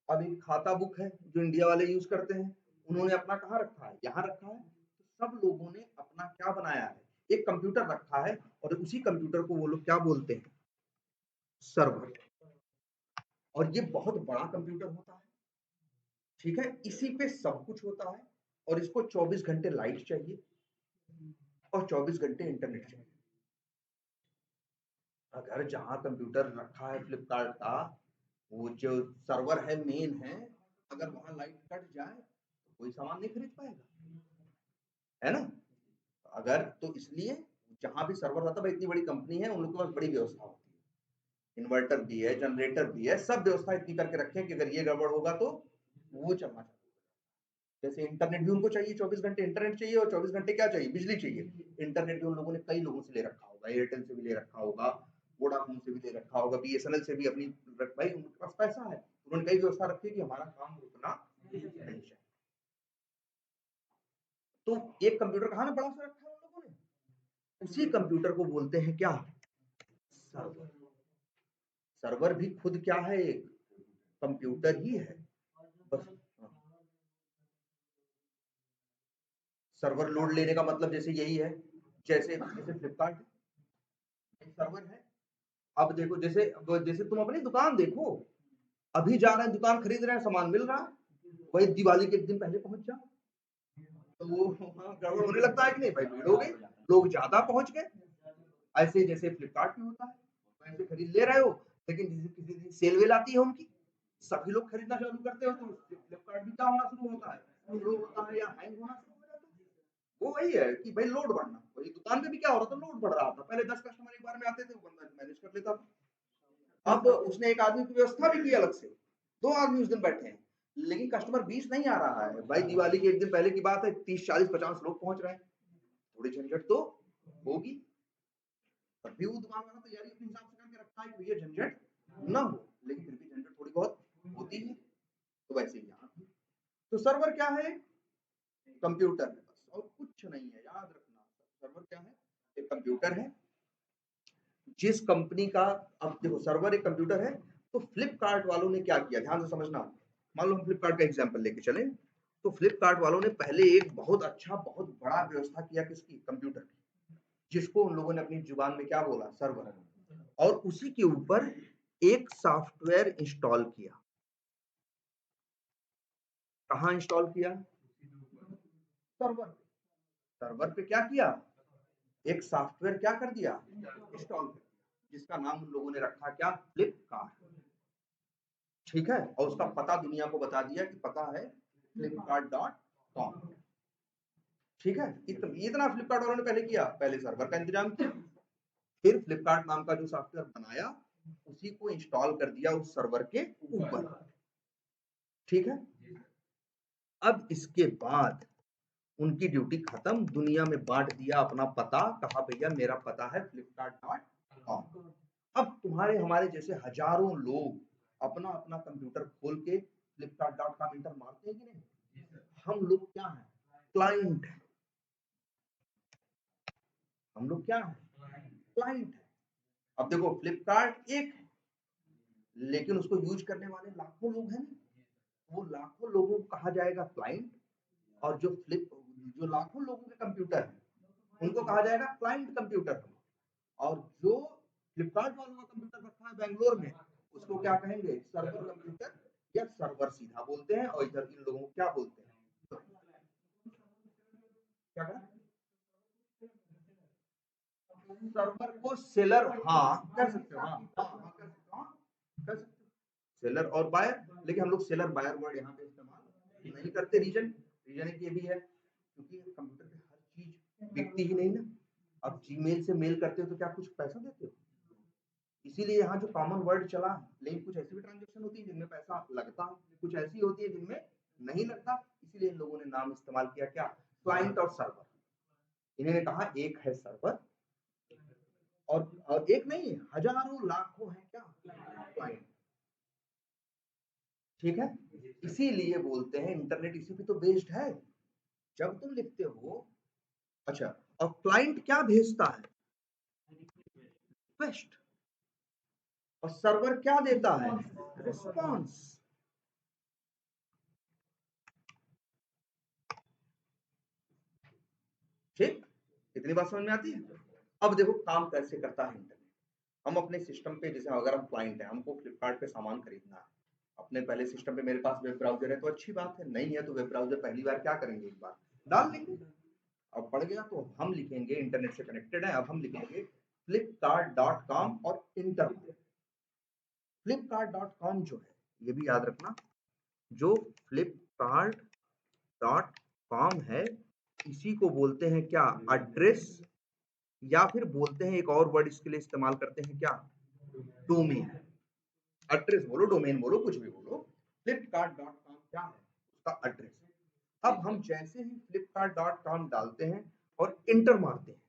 अब एक खाता बुक है जो इंडिया वाले यूज करते हैं, उन्होंने अपना कहाँ रखा है, यहाँ रखा है। तो सब लोगों ने अपना क्या बनाया है, एक कंप्यूटर रखा है, और उसी कंप्यूटर को वो लोग क्या बोलते हैं, सर्वर, और ये बहुत बड़ा कंप्यूटर होता है, ठीक है, इसी पे सब कुछ होता है, और इसको 24 घंटे लाइट चाहिए और 24 घंटे इंटरनेट चाहिए। अगर जहां कंप्यूटर रखा है फ्लिपकार्ट का, वो जो सर्वर है मेन है, अगर वहां लाइट कट जाए तो कोई सामान नहीं खरीद पाएगा, है ना। अगर तो इसलिए जहां भी सर्वर रहता है, इतनी बड़ी कंपनी है, उन लोगों के पास बड़ी व्यवस्था होती है, इन्वर्टर भी है, जनरेटर भी है, सब व्यवस्था इतनी करके रखे कि अगर ये गड़बड़ होगा तो वो चलना चाहिए। जैसे इंटरनेट भी उनको चाहिए, 24 घंटे इंटरनेट चाहिए, और 24 घंटे क्या चाहिए, बिजली चाहिए। इंटरनेट भी उन लोगों ने कई लोगों से ले रखा होगा, एयरटेल से भी ले रखा होगा, वोडाफोन से भी ले रखा होगा, बीएसएनएल से भी अपनी भाई उनके पास पैसा है, उन्होंने कई व्यवस्था रखी कि हमारा काम रुकना नहीं चाहिए। तो एक कंप्यूटर कहाँ ना बड़ा सा रखा है उन लोगों ने, उसी कंप्यूटर को बोलते हैं क्या, सर्वर। सर्वर भी खुद क्या है, एक कंप्यूटर ही है बस। सर्वर लोड लेने का मतलब जैसे यही है, जैसे जैसे फ्लिपकार्ट सर्वर है। अब देखो, जैसे जैसे तुम अपनी दुकान देखो, अभी जा रहे हैं दुकान खरीद रहे हैं, सामान मिल रहा है, वही दिवाली के एक दिन पहले पहुंच जाओ तो वो गड़बड़ होने लगता है कि नहीं भाई, भीड़ हो गई, लोग ज्यादा पहुंच गए। ऐसे जैसे फ्लिपकार्ट में होता है, वैसे खरीद ले रहे हो, लेकिन किसी दिन सेल वेल आती है उनकी, सभी लोग खरीदना चालू करते हो, तो फ्लिपकार्ट भी क्या होना शुरू होता है, स्लो होता है या हैंग होना शुरू हो जाता है। वो वही है कि भाई लोड बढ़ना, वही दुकान पे भी क्या हो रहा था, लोड बढ़ रहा था, पहले 10 कस्टमर एक बार में आते थे, वो बंदा मैनेज कर लेता था। अब उसने एक आदमी की व्यवस्था भी की अलग से, 2 आदमी उस दिन बैठे हैं, लेकिन कस्टमर 20 नहीं आ रहा है भाई, दिवाली के एक दिन पहले की बात है, 30 40 50 लोग पहुंच रहे हैं, थोड़ी झंझट तो होगी। तब भी वो दुकान वाला तैयारी अपने हिसाब से करके रखा है कि भैया झंझट ना हो, लेकिन फिर भी झंझट थोड़ी बहुत होती है। तो वैसे ही यहाँ तो सर्वर क्या है, कंप्यूटर है बस, और कुछ नहीं है, याद रखना। सर्वर क्या है, एक कंप्यूटर है जिस कंपनी का, अब देखो सर्वर एक कंप्यूटर है, तो फ्लिपकार्ट वालों ने क्या किया, ध्यान से समझना। मान लो हम फ्लिपकार्ट का एग्जांपल लेके चले, तो फ्लिपकार्ट वालों ने पहले एक बहुत अच्छा बहुत बड़ा व्यवस्था किया किसकी, कंप्यूटर की, जिसको उन लोगों ने अपनी जुबान में क्या बोला, सर्वर, और उसी के ऊपर एक सॉफ्टवेयर इंस्टॉल किया। कहाँ इंस्टॉल किया, सर्वर। सर्वर पे क्या किया, एक सॉफ्टवेयर क्या कर दिया, इंस्टॉल कर दिया, जिसका नाम उन लोगों ने रखा क्या, फ्लिपकार्ट, ठीक है। और उसका पता दुनिया को बता दिया कि पता है flipkart.com, ठीक है। इतना फ्लिपकार्ट वालों ने पहले किया, पहले सर्वर का इंतजाम किया, फिर फ्लिपकार्ट नाम का जो सॉफ्टवेयर बनाया, उसी को इंस्टॉल कर दिया उस सर्वर के ऊपर, ठीक है। अब इसके बाद उनकी ड्यूटी खत्म, दुनिया में बांट दिया अपना पता, कहा भैया मेरा पता है flipkart.com। अब तुम्हारे हमारे जैसे हजारों लोग अपना अपना कंप्यूटर खोल के flipkart.com इंटर मारते हैं कि नहीं, हम लोग क्या है, क्लाइंट है, हम लोग क्या है, क्लाइंट है। अब देखो फ्लिपकार्ट एक है, लेकिन उसको यूज करने वाले लाखों लोग हैं, वो लाखों लोगों को कहा जाएगा क्लाइंट, और जो लाखों लोगों के कंप्यूटर है उनको कहा जाएगा क्लाइंट कंप्यूटर। और जो फ्लिपकार्ट वालों का कंप्यूटर रखा है बैंगलोर में, उसको क्या कहेंगे, सर्वर कंप्यूटर, या सर्वर सीधा बोलते हैं, और इधर इन लोगों को क्या बोलते हैं, क्या कहें? सर्वर को सेलर, हाँ कह सकते हो, हाँ हाँ हाँ कह सकते हो, हाँ कह सकते हो, सेलर और बायर। लेकिन हम लोग सेलर बायर वर्ड यहाँ पे इस्तेमाल नहीं करते, रीजन रीजन एक ये भी है क्योंकि कंप्यूटर पे हर चीज बिकती ही नहीं ना। अब जीमेल से मेल करते हो तो क्या कुछ पैसा देते हो, इसीलिए यहाँ जो कॉमन वर्ड चला है, लेकिन कुछ ऐसी भी ट्रांजेक्शन होती है जिनमें पैसा लगता है, कुछ ऐसी होती है जिनमें नहीं लगता, इसीलिए इन लोगों ने नाम इस्तेमाल किया क्या, क्लाइंट और सर्वर। इन्होंने कहा एक है सर्वर, और एक नहीं हजारों लाखों है क्या, क्लाइंट, ठीक है। इसीलिए बोलते हैं इंटरनेट इसी पे तो बेस्ड है। जब तुम लिखते हो, अच्छा, और क्लाइंट क्या भेजता है, रिक्वेस्ट, और सर्वर क्या देता है, रिस्पॉन्स, ठीक। इतनी बात समझ में आती है। अब देखो काम कैसे करता है इंटरनेट। हम अपने सिस्टम पे, जैसे अगर हम क्लाइंट हैं, हमको फ्लिपकार्ट पे सामान खरीदना है, अपने पहले सिस्टम पे मेरे पास वेब ब्राउजर है तो अच्छी बात है, नहीं है तो वेब ब्राउजर पहली बार क्या करेंगे, एक बार डाल लेंगे। अब पड़ गया तो हम लिखेंगे, इंटरनेट से कनेक्टेड है, अब हम लिखेंगे flipkart.com और इंटर। flipkart.com जो है, ये भी याद रखना, जो flipkart.com है इसी को बोलते हैं क्या, एड्रेस, या फिर बोलते हैं एक और वर्ड इसके लिए इस्तेमाल करते हैं क्या, डोमेन। एड्रेस बोलो, डोमेन बोलो, कुछ भी बोलो, flipkart.com क्या है, उसका एड्रेस। अब हम जैसे ही flipkart.com डालते हैं और इंटर मारते हैं,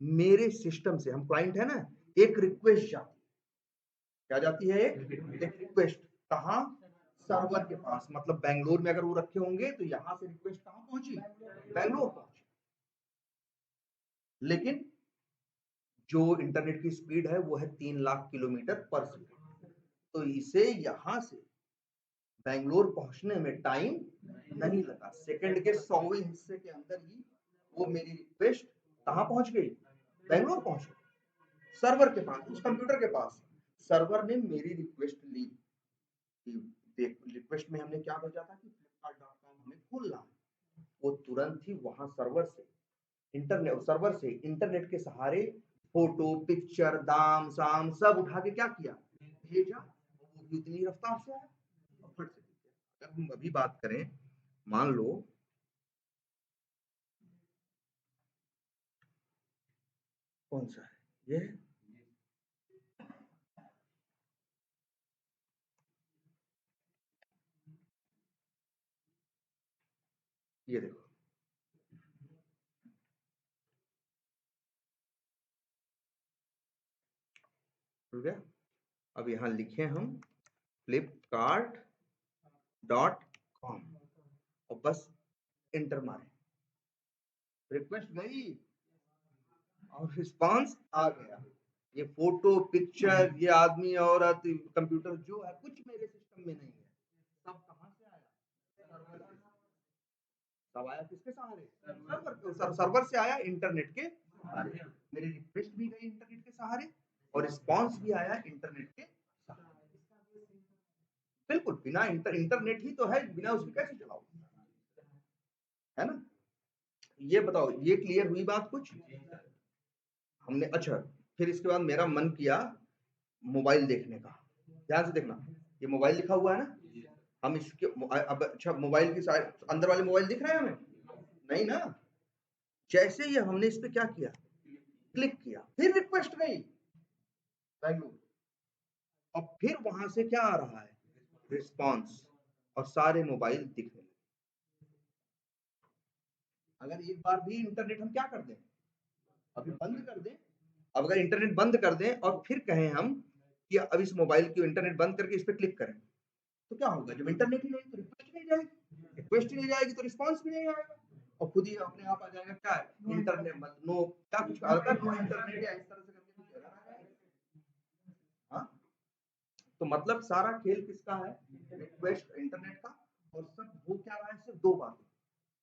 मेरे सिस्टम से, हम क्लाइंट है ना, एक रिक्वेस्ट जाती है, क्या जाती है, एक रिक्वेस्ट, कहाँ, सर्वर के पास, मतलब बैंगलोर में अगर वो रखे होंगे तो यहां से रिक्वेस्ट कहां पहुंची, बैंगलोर पहुंची। लेकिन जो इंटरनेट की स्पीड है वो है 3 लाख किलोमीटर पर सेकंड, तो इसे यहां से बैंगलोर पहुंचने में टाइम नहीं लगा, सेकंड के 100वें हिस्से के अंदर ही वो मेरी रिक्वेस्ट कहां पहुंच गई, बैंगलोर पहुंच गई, सर्वर के पास, उस कंप्यूटर के पास। सर्वर ने मेरी रिक्वेस्ट ली, रिक्वेस्ट में हमने क्या भेजा था कि flipkart.com हमें खोलना है, वो तुरंत ही वहां सर्वर से, इंटरनेट सर्वर से इंटरनेट के सहारे फोटो, पिक्चर, दाम साम सब उठा के क्या किया, भेजा, वो भी उतनी रफ्तार से आया और फट से। अगर हम अभी बात करें, मान लो कौन सा है ये देखो, ठीक है। अब यहाँ लिखे हम flipkart.com और बस इंटर मारे, रिक्वेस्ट गई और रिस्पांस आ गया। ये फोटो, पिक्चर, ये आदमी, औरत, कंप्यूटर जो है, कुछ मेरे सिस्टम में नहीं है, सब कहां से आया, सर्वर से। सब आया किसके सहारे, सर्वर के, सर्वर से आया इंटरनेट के सहारे। मेरी रिक्वेस्ट भी गई इंटरनेट के सहारे और रिस्पांस भी आया इंटरनेट के सहारे। बिल्कुल, बिना इंटरनेट ही तो है, बिना उसके कैसे चलाओ, है ना। ये बताओ, ये क्लियर हुई बात कुछ हमने। अच्छा, फिर इसके बाद मेरा मन किया मोबाइल देखने का, ध्यान से देखना, ये मोबाइल लिखा हुआ है ना, हम इसके अब, अच्छा मोबाइल की साइड अंदर वाले मोबाइल दिख रहे हैं हमें, नहीं ना। जैसे ही हमने इस पे क्या किया, क्लिक किया, फिर रिक्वेस्ट गई बैंगलोर, और फिर वहां से क्या आ रहा है, रिस्पांस, और सारे मोबाइल दिखने लगे। अगर एक बार भी इंटरनेट हम क्या कर दें, अभी बंद कर दें, अब अगर इंटरनेट बंद कर दें और फिर कहें हम कि अब इस मोबाइल की इंटरनेट बंद करके इस पे क्लिक करें, तो क्या होगा, जब इंटरनेट ही नहीं तो रिक्वेस्ट नहीं जाएगी, रिक्वेस्ट ही नहीं जाएगी तो रिस्पांस भी नहीं आएगा, और खुद ही अपने आप आ जाएगा क्या है, इंटरनेट नो, क्या कुछ आता है, नो इंटरनेट या इस तरह से करके कुछ error आ जाएगा। हाँ, तो मतलब सारा खेल किसका है, रिक्वेस्ट इंटरनेट का, और सब हो क्या रहा है, सिर्फ दो बातें,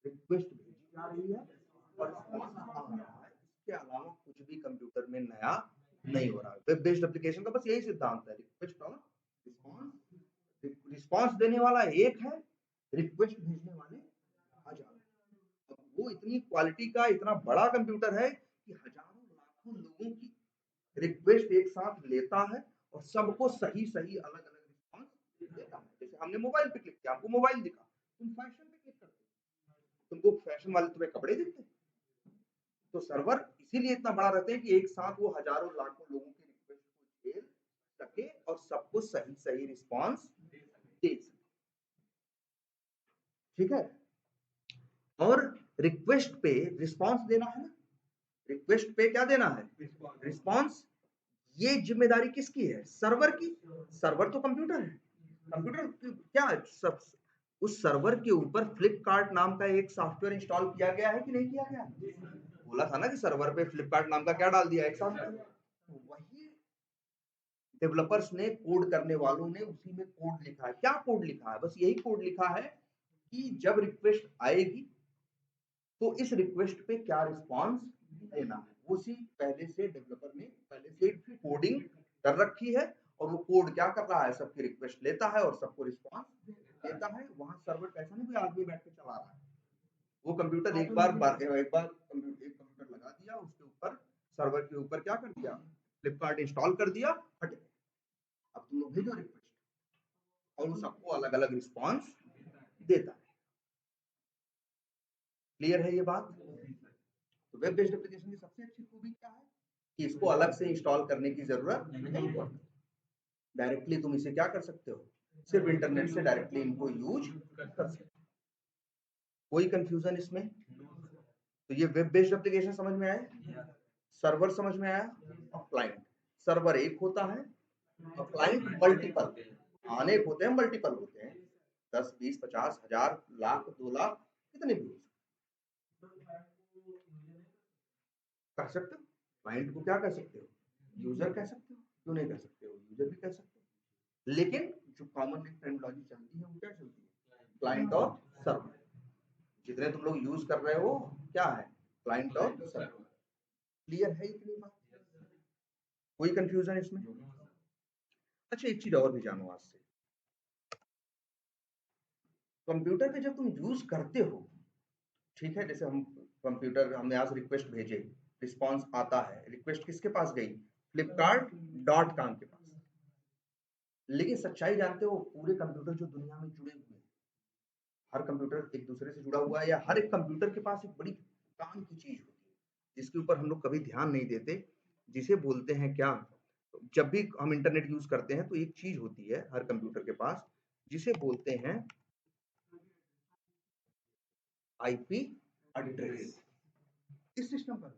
रिक्वेस्ट भेजी जा रही है और रिस्पांस आ रहा है, इसके अलावा कुछ भी कंप्यूटर में नया नहीं हो रहा है। वेब बेस्ड एप्लीकेशन का बस यही सिद्धांत है, रिक्वेस्ट और रिस्पांस, रिस्पांस देने वाला एक है, रिक्वेस्ट भेजने वाले हजार। अब वो इतनी क्वालिटी का इतना बड़ा कंप्यूटर है कि हजारों लाखों लोगों की रिक्वेस्ट एक साथ लेता है और सबको सही सही अलग अलग रिस्पांस देता है। जैसे हमने मोबाइल पे क्लिक किया, आपको मोबाइल दिखा, तुम फैशन पे क्लिक करते हो, तुमको फैशन वाले तुम्हें कपड़े दिखते, तो सर्वर इसीलिए इतना बड़ा रहते हैं कि एक साथ वो हजारों लाखों लोगों की रिक्वेस्ट को झेल सके और सबको सही सही रिस्पांस दे सके, ठीक है। और रिक्वेस्ट पे रिस्पांस देना है ना, रिक्वेस्ट पे क्या देना है, रिस्पांस। ये जिम्मेदारी किसकी है, सर्वर की। सर्वर तो कंप्यूटर है, कंप्यूटर क्या सब, उस सर्वर के ऊपर फ्लिपकार्ट नाम का एक सॉफ्टवेयर इंस्टॉल किया गया है कि नहीं किया गया, बोला था ना कि सर्वर पे फ्लिपकार्ट नाम का क्या डाल दिया, एक सॉफ्टवेयर। वही डेवलपर्स ने, कोड करने वालों ने उसी में कोड लिखा है, क्या कोड लिखा है, बस यही कोड लिखा है कि जब रिक्वेस्ट आएगी तो इस रिक्वेस्ट पे क्या रिस्पांस देना है, उसी पहले से डेवलपर ने पहले से कोडिंग कर रखी है और वो कोड क्या कर रहा है, सबकी रिक्वेस्ट लेता है और सबको रिस्पॉन्स देता है। वहां सर्वर ऐसा नहीं कोई आदमी बैठ के चला रहा है, वो कंप्यूटर एक बार कंप्यूटर लगा दिया, उसके ऊपर सर्वर के ऊपर क्या कर दिया, फ्लिपकार्ट इंस्टॉल कर दिया, हट गए। अब तुम लोग भेजो रिक्वेस्ट और वो सबको अलग अलग रिस्पॉन्स देता है। क्लियर है ये बात? तो वेब बेस्ड एप्लीकेशन की सबसे अच्छी खूबी क्या है कि इसको अलग से इंस्टॉल करने की जरूरत नहीं पड़ती। डायरेक्टली तुम इसे क्या कर सकते हो, सिर्फ इंटरनेट से डायरेक्टली इनको यूज कर सकते हो। कोई कंफ्यूजन इसमें? तो ये वेब बेस्ड एप्लीकेशन समझ में आया, सर्वर समझ में आया, और क्लाइंट। सर्वर एक होता है और क्लाइंट मल्टीपल, अनेक होते हैं, मल्टीपल होते हैं, 10, 20, 50, 1000, लाख, 2 लाख, कितने भी कर सकते हो। क्लाइंट को क्या कह सकते हो, यूजर कह सकते हो, क्यों नहीं कह सकते हो, यूजर भी कह सकते हो। लेकिन जो कॉमन टर्मिनोलॉजी चलती है वो क्या चलती है, क्लाइंट और सर्वर। जितने तुम लोग यूज कर रहे हो क्या है, क्लाइंट और सर्वर। क्लियर है इतनी बात? कोई कंफ्यूजन इसमें? अच्छा एक चीज और भी जानो आज से, कंप्यूटर पे जब तुम यूज करते हो, ठीक है, जैसे हम कंप्यूटर, हमने आज रिक्वेस्ट भेजे, रिस्पांस आता है, रिक्वेस्ट किसके पास गई, flipkart.com के पास। लेकिन सच्चाई जानते हो, पूरे कंप्यूटर जो दुनिया में जुड़े हुए हैं, हर कंप्यूटर एक दूसरे से जुड़ा हुआ है, या हर एक कंप्यूटर के पास एक बड़ी काम की चीज होती है जिसके ऊपर हम लोग कभी ध्यान नहीं देते, जिसे बोलते हैं क्या, जब भी हम इंटरनेट यूज करते हैं तो एक चीज होती है हर कंप्यूटर के पास जिसे बोलते हैं आईपी एड्रेस। इस सिस्टम पर आप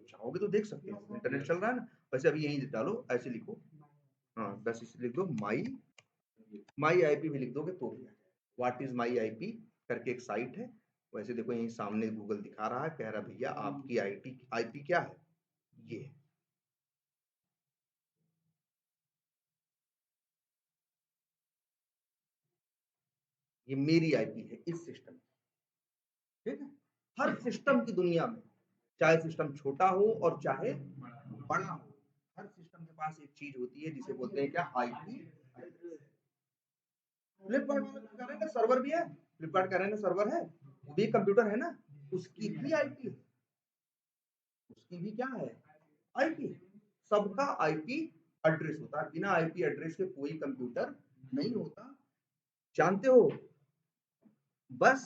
चाहोगे तो देख सकते हो, इंटरनेट चल रहा है ना, वैसे अभी यहीं डालो, ऐसे लिखो, हाँ बस इसे लिख दो, माई आईपी भी लिख दोगे तो भी आ जाएगा। व्हाट इज माई आईपी करके एक साइट है, वैसे देखो यहीं सामने गूगल दिखा रहा है, कह रहा भैया आपकी आईपी क्या है, ये है। ये मेरी आईपी है इस सिस्टम की, ठीक है। हर सिस्टम की दुनिया में, चाहे सिस्टम छोटा हो और चाहे बड़ा हो, हर सिस्टम के पास एक चीज होती है जिसे बोलते हैं क्या, आईपी। फ्लिपकार्ट वाला कह रहे हैं ना सर्वर भी है, फ्लिपकार्ट कह रहे हैं ना सर्वर है, वो भी कंप्यूटर है ना, उसकी भी आईपी है, उसकी भी क्या है, आईपी। सबका आईपी एड्रेस होता है, बिना आईपी एड्रेस के कोई कंप्यूटर नहीं होता, जानते हो। बस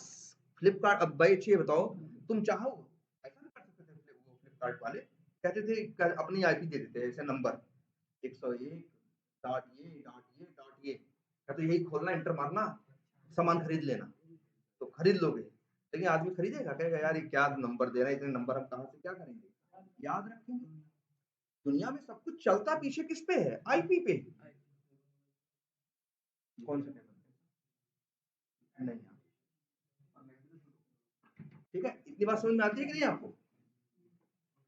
फ्लिपकार्ट, अब भाई ये बताओ, तुम चाहो ऐसा नहीं कर सकते थे, वो फ्लिपकार्ट वाले कहते थे अपनी आईपी दे देते, ऐसे नंबर 101.ये.ये.ये तो यही खोलना, इंटर मारना, सामान खरीद लेना, तो खरीद लोगे। लेकिन आदमी खरीदेगा, कहेगा यार ये क्या नंबर दे रहे हैं, इतने नंबर हम कहाँ से क्या करेंगे, याद रखेंगे। दुनिया में सब कुछ चलता पीछे किस पे है, आईपी पे। कौन सा नहीं, ठीक है, इतनी बात समझ में आती है कि नहीं आपको?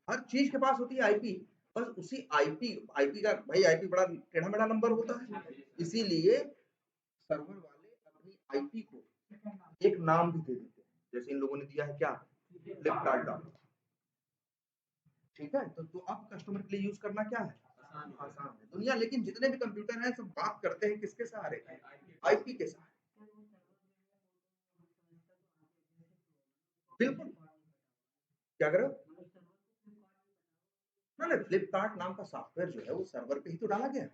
हर चीज के पास होती है आईपी, बस उसी आईपी, आईपी का भाई, आईपी बड़ा टेढ़ा मेढ़ा नंबर होता है, इसीलिए सर्वर वाले अपनी आईपी को एक नाम भी दे देते हैं, जैसे इन लोगों ने दिया है क्या, फ्लिपकार्ट डॉट, ठीक है। तो अब कस्टमर के लिए यूज करना क्या है, आसान है दुनिया। लेकिन जितने भी कंप्यूटर हैं सब बात करते हैं किसके सहारे, आईपी के सहारे। बिल्कुल, क्या करो ना, फ्लिपकार्ट नाम का सॉफ्टवेयर जो है वो सर्वर पे ही तो डाला गया है,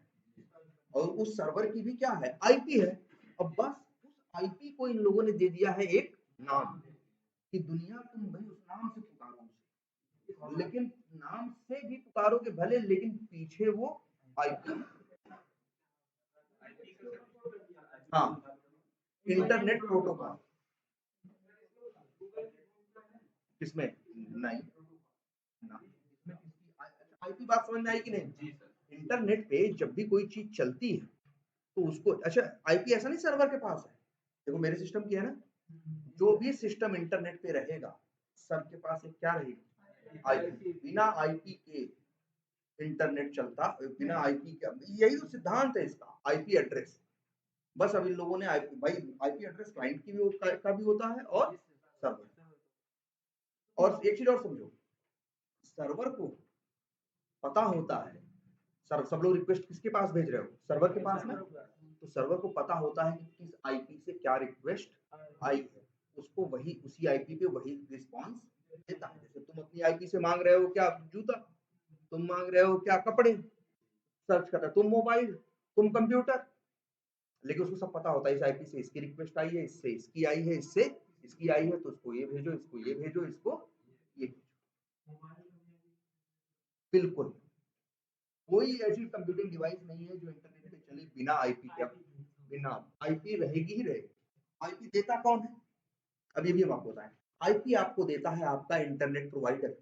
और उस सर्वर की भी क्या है, आईपी है। अब बस उस आईपी को इन लोगों ने दे दिया है एक नाम, कि दुनिया तुम भाई उस नाम से पुकारो, लेकिन नाम से भी पुकारोगे भले, लेकिन पीछे वो आईपी, हाँ, इंटरनेट प्रोटोकॉल। किसमें, नहीं ना, इसमें किसकी आईपी, बात समझ में आई कि नहीं? इंटरनेट पे जब भी कोई चीज चलती है तो उसको, अच्छा आईपी ऐसा नहीं सर्वर के पास है, देखो मेरे सिस्टम की है ना, जो भी सिस्टम इंटरनेट पे रहेगा सबके पास एक क्या रहेगी, आईपी। बिना आईपी के इंटरनेट चलता, बिना आईपी के, यही तो सिद्धांत है इसका, आईपी एड्रेस। बस अब इन लोगों ने आईपी, भाई आईपी एड्रेस क्लाइंट की भी का भी होता है और सर्वर। और एक चीज और समझो, सर्वर को पता होता है सब लोग रिक्वेस्ट किसके पास भेज रहे हो? सर्वर के पास ना। तो सर्वर को पता होता है कि किस आईपी से क्या रिक्वेस्ट आई है, उसको वही उसी आईपी पे वही रिस्पांस देता है। जैसे तुम अपनी आईपी से मांग रहे हो क्या जूता, तुम मांग रहे हो क्या कपड़े, सर्च करता है, तुम मोबाइल, तुम कंप्यूटर, लेकिन उसको सब पता होता है इस आईपी से इसकी रिक्वेस्ट आई है, इससे इसकी आई है, इससे इसकी आई है, तो उसको ये भेजो, इसको ये भेजो, इसको ये भेजो। बिल्कुल कोई ऐसी कंप्यूटिंग डिवाइस नहीं है जो इंटरनेट पे चले बिना आईपी के। बिना आईपी रहेगी ही रहेगी। आईपी देता कौन है? अब ये भी हम आपको बताएं। आईपी आपको देता है आपका इंटरनेट प्रोवाइडर।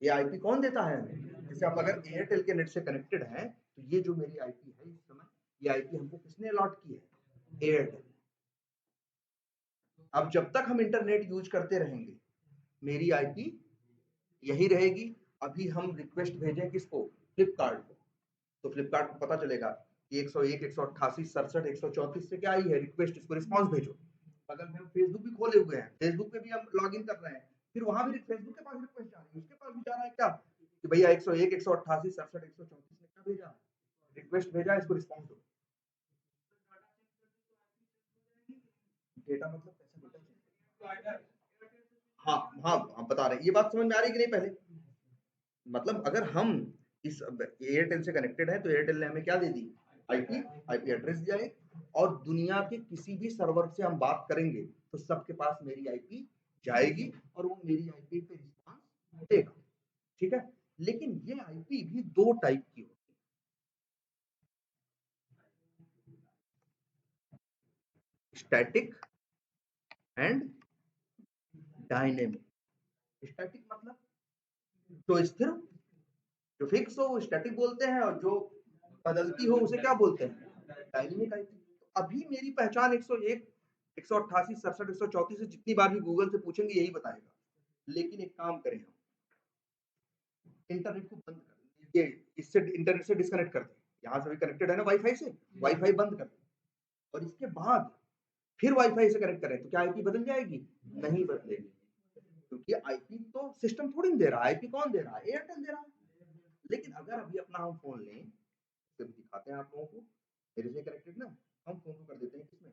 ये आईपी कौन देता है हमें? जैसे आप अगर एयरटेल के नेट से कनेक्टेड हैं तो ये जो मेरी आईपी है इस समय, ये आईपी हमको किसने अलॉट की है? एयरटेल। अब जब तक हम इंटरनेट यूज करते रहेंगे मेरी आईपी यही रहेगी। अभी हम रिक्वेस्ट भेजें किसको? फ्लिपकार्ट को, तो फ्लिपकार्ट को पता चलेगा कि 101 188 67 134 से क्या आई है रिक्वेस्ट, इसको रिस्पांस भेजो। बगल में हम फेसबुक भी खोले हुए हैं, फेसबुक पे भी हम लॉग इन कर रहे हैं, फिर वहां भी फेसबुक के पास रिक्वेस्ट जा रही है, उसके पास भी जा रहा है क्या कि भैया 101 188 67 134 ने क्या भेजा, रिक्वेस्ट भेजा, इसको रिस्पांस दो। डेटा मतलब कैसे डेटा? हाँ हाँ हम बता रहे हैं, ये बात समझ में आ रही कि नहीं? पहले मतलब अगर हम इस एयरटेल से कनेक्टेड है तो एयरटेल ने हमें क्या दे दी? आईपी, आईपी एड्रेस दिया है, और दुनिया के किसी भी सर्वर से हम बात करेंगे तो सबके पास मेरी आईपी जाएगी और वो मेरी आईपी पे रिस्पांस देगा। ठीक है, लेकिन ये आईपी भी दो टाइप की होती है, स्टैटिक एंड डायनेमिक। स्टैटिक मतलब जो स्थिर, जो फिक्स हो वो स्टैटिक बोलते हैं, और जो बदलती हो उसे क्या बोलते हैं? Dynamic IP. तो अभी मेरी पहचान 101 188 67 134 से जितनी बार भी गूगल से पूछेंगे यही बताएगा। लेकिन एक काम करें, हम इंटरनेट को बंद कर दें, ये इससे इंटरनेट से डिस्कनेक्ट कर दें, यहाँ से भी कनेक्टेड है ना वाईफाई से, वाईफाई बंद कर दें, और इसके बाद फिर वाईफाई से कनेक्ट करें तो क्या आईपी बदल जाएगी? नहीं बदलेगी, क्योंकि आईपी तो सिस्टम थोड़ी दे रहा है, आईपी कौन दे रहा है? एयरटेल दे रहा है। लेकिन अगर अभी अपना हम फोन लें, तो दिखाते हैं आप लोगों को, मेरे से कनेक्टेड ना, हम फोन को कर देते हैं किसमें?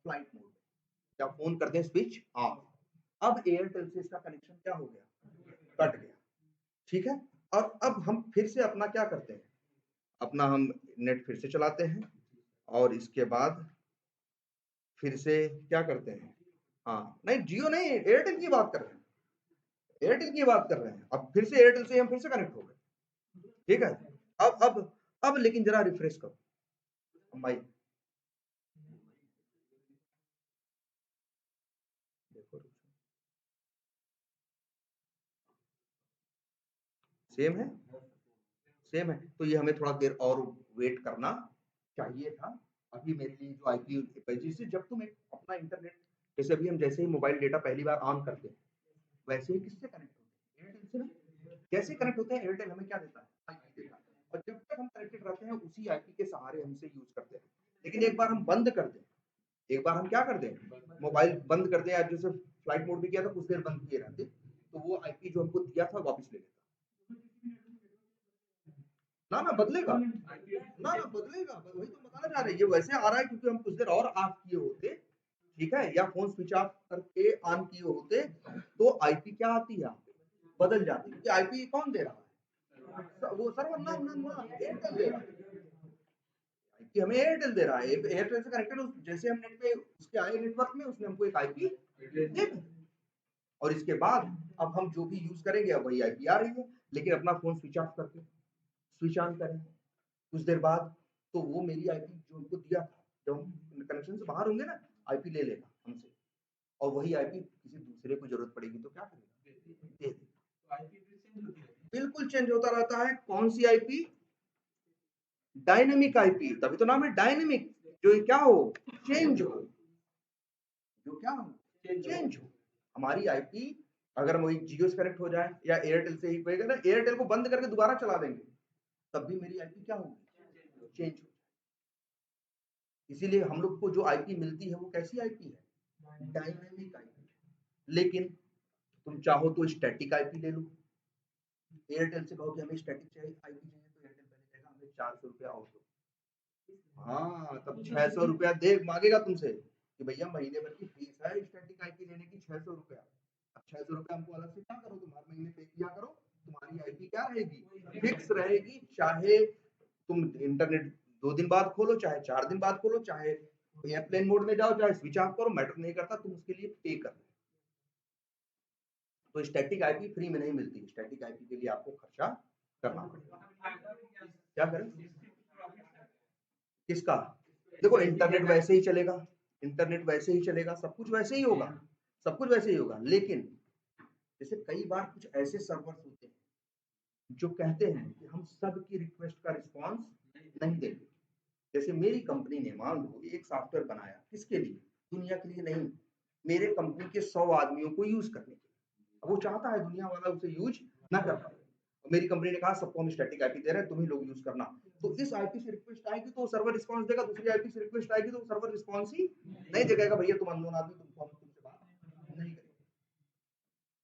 फ्लाइट मोड में, या फोन कर दें स्विच ऑफ। अब एयरटेल से इसका कनेक्शन क्या हो गया? कट गया। ठीक है, और अब हम फिर से अपना क्या करते हैं, अपना हम नेट फिर से चलाते हैं, और इसके बाद फिर से क्या करते हैं, हाँ नहीं जियो नहीं, एयरटेल की बात कर रहे हैं, एयरटेल की बात कर रहे हैं। अब फिर से एयरटेल से हम फिर से कनेक्ट हो गए। ठीक है, अब लेकिन जरा रिफ्रेश करो माइक, देखो सेम है, सेम है। तो ये हमें थोड़ा देर और वेट करना चाहिए था। अभी मेरे लिए जो आईपी, जैसे जब तुम अपना इंटरनेट, जैसे अभी हम जैसे ही मोबाइल डेटा पहली बार ऑन करते हैं वैसे ही किससे कनेक्ट होते हैं? एयरटेल से ना। जैसे कनेक्ट होते हैं एयरटेल हमें क्या देता है? आईपी देता है, और जब तक हम कनेक्टेड रहते हैं उसी आईपी के सहारे हमसे यूज करते हैं। लेकिन एक बार हम बंद कर दें, एक बार हम क्या कर दें, मोबाइल बंद कर दें, या जैसे फ्लाइट मोड भी किया था कुछ देर बंद किए रहते, तो वो आईपी जो हमको दिया था वापस ले लेता। ना ना बदलेगा, ना ना बदलेगा, वही तो बताना चाह रहे हैं। ये वैसे आ रहा है क्योंकि हम कुछ देर और ऑफ किए होते, ठीक है, या फोन स्विच ऑफ करके ऑन किए होते, तो आईपी क्या आती है, बदल जाती है। क्योंकि आईपी कौन दे रहा है? वो सर्वर ना ना ना एयरटेल दे रहा है, आईपी हमें एयरटेल दे रहा है। एयरटेल से कनेक्टेड जैसे हम नेट पे उसके आए नेटवर्क में, उसने हमको एक आईपी दे दी, और इसके बाद अब हम जो भी यूज करेंगे अब वही आईपी आ रही है। लेकिन अपना फोन स्विच ऑफ करके स्विच ऑन करें कुछ देर बाद, तो वो मेरी आईपी जो उनको दिया था, जब हम कनेक्शन से बाहर होंगे ना, आईपी ले लेगा हमसे, और वही आईपी किसी दूसरे को जरूरत पड़ेगी तो क्या करेगा? दे देगा। बिल्कुल चेंज होता रहता है। कौन सी आईपी? डायनेमिक आईपी, तभी तो नाम है डायनेमिक, जो क्या हो, चेंज हो, जो क्या हो, चेंज हो। हमारी आईपी अगर वही जियो से कनेक्ट हो जाए या एयरटेल से ही, ना एयरटेल को बंद करके दोबारा चला देंगे तब भी मेरी आईपी क्या होगी? चेंज हो। इसीलिए हम लोग को जो आईपी मिलती है वो कैसी आईपी है? Dynamic IP. लेकिन तुम चाहो तो स्टैटिक आईपी ले लो, एयरटेल से कहो कि हमें स्टैटिक चाहिए आईपी चाहिए तो एयरटेल पहले कहेगा हमें 400 रुपया और दो। हाँ तब 600 रुपया दे मांगेगा तुमसे कि भैया महीने भर की फीस है स्टैटिक आईपी लेने की 600 रुपया। अब 600 रुपया हमको अलग से क्या करो, तुम हर महीने पे किया करो, तुम्हारी आईपी क्या रहेगी, फिक्स रहेगी। चाहे तुम इंटरनेट 2 दिन बाद खोलो, चाहे 4 दिन बाद खोलो, चाहे एयरप्लेन मोड में जाओ, चाहे स्विच ऑफ करो, मैटर नहीं करता, तुम उसके लिए पे कर। तो स्टैटिक आईपी फ्री में नहीं मिलती, स्टैटिक आईपी के लिए आपको खर्चा करना पड़ेगा। क्या करें, किसका, देखो इंटरनेट वैसे ही चलेगा, इंटरनेट वैसे ही चलेगा, सब कुछ वैसे ही होगा, सब कुछ वैसे ही होगा। लेकिन जैसे कई बार कुछ ऐसे सर्वर्स होते हैं जो कहते हैं कि हम सबकी रिक्वेस्ट का रिस्पॉन्स नहीं देंगे। जैसे मेरी कंपनी ने मान लो एक सॉफ्टवेयर बनाया, किसके लिए, दुनिया के लिए नहीं, मेरे कंपनी के 100 आदमियों को यूज करने के लिए। अब वो चाहता है दुनिया वाला उसे यूज ना कर पाए, मेरी कंपनी ने कहा सबको हम स्टैटिक आईपी दे रहे हैं, तुम ही लोग यूज करना। तो इस आईपी से रिक्वेस्ट आएगी तो सर्वर रिस्पांस देगा, दूसरी आईपी से रिक्वेस्ट आएगी तो सर्वर रिस्पांस ही नहीं देगा, भैया तुम अननोन आदमी, तुमसे बात नहीं करेंगे।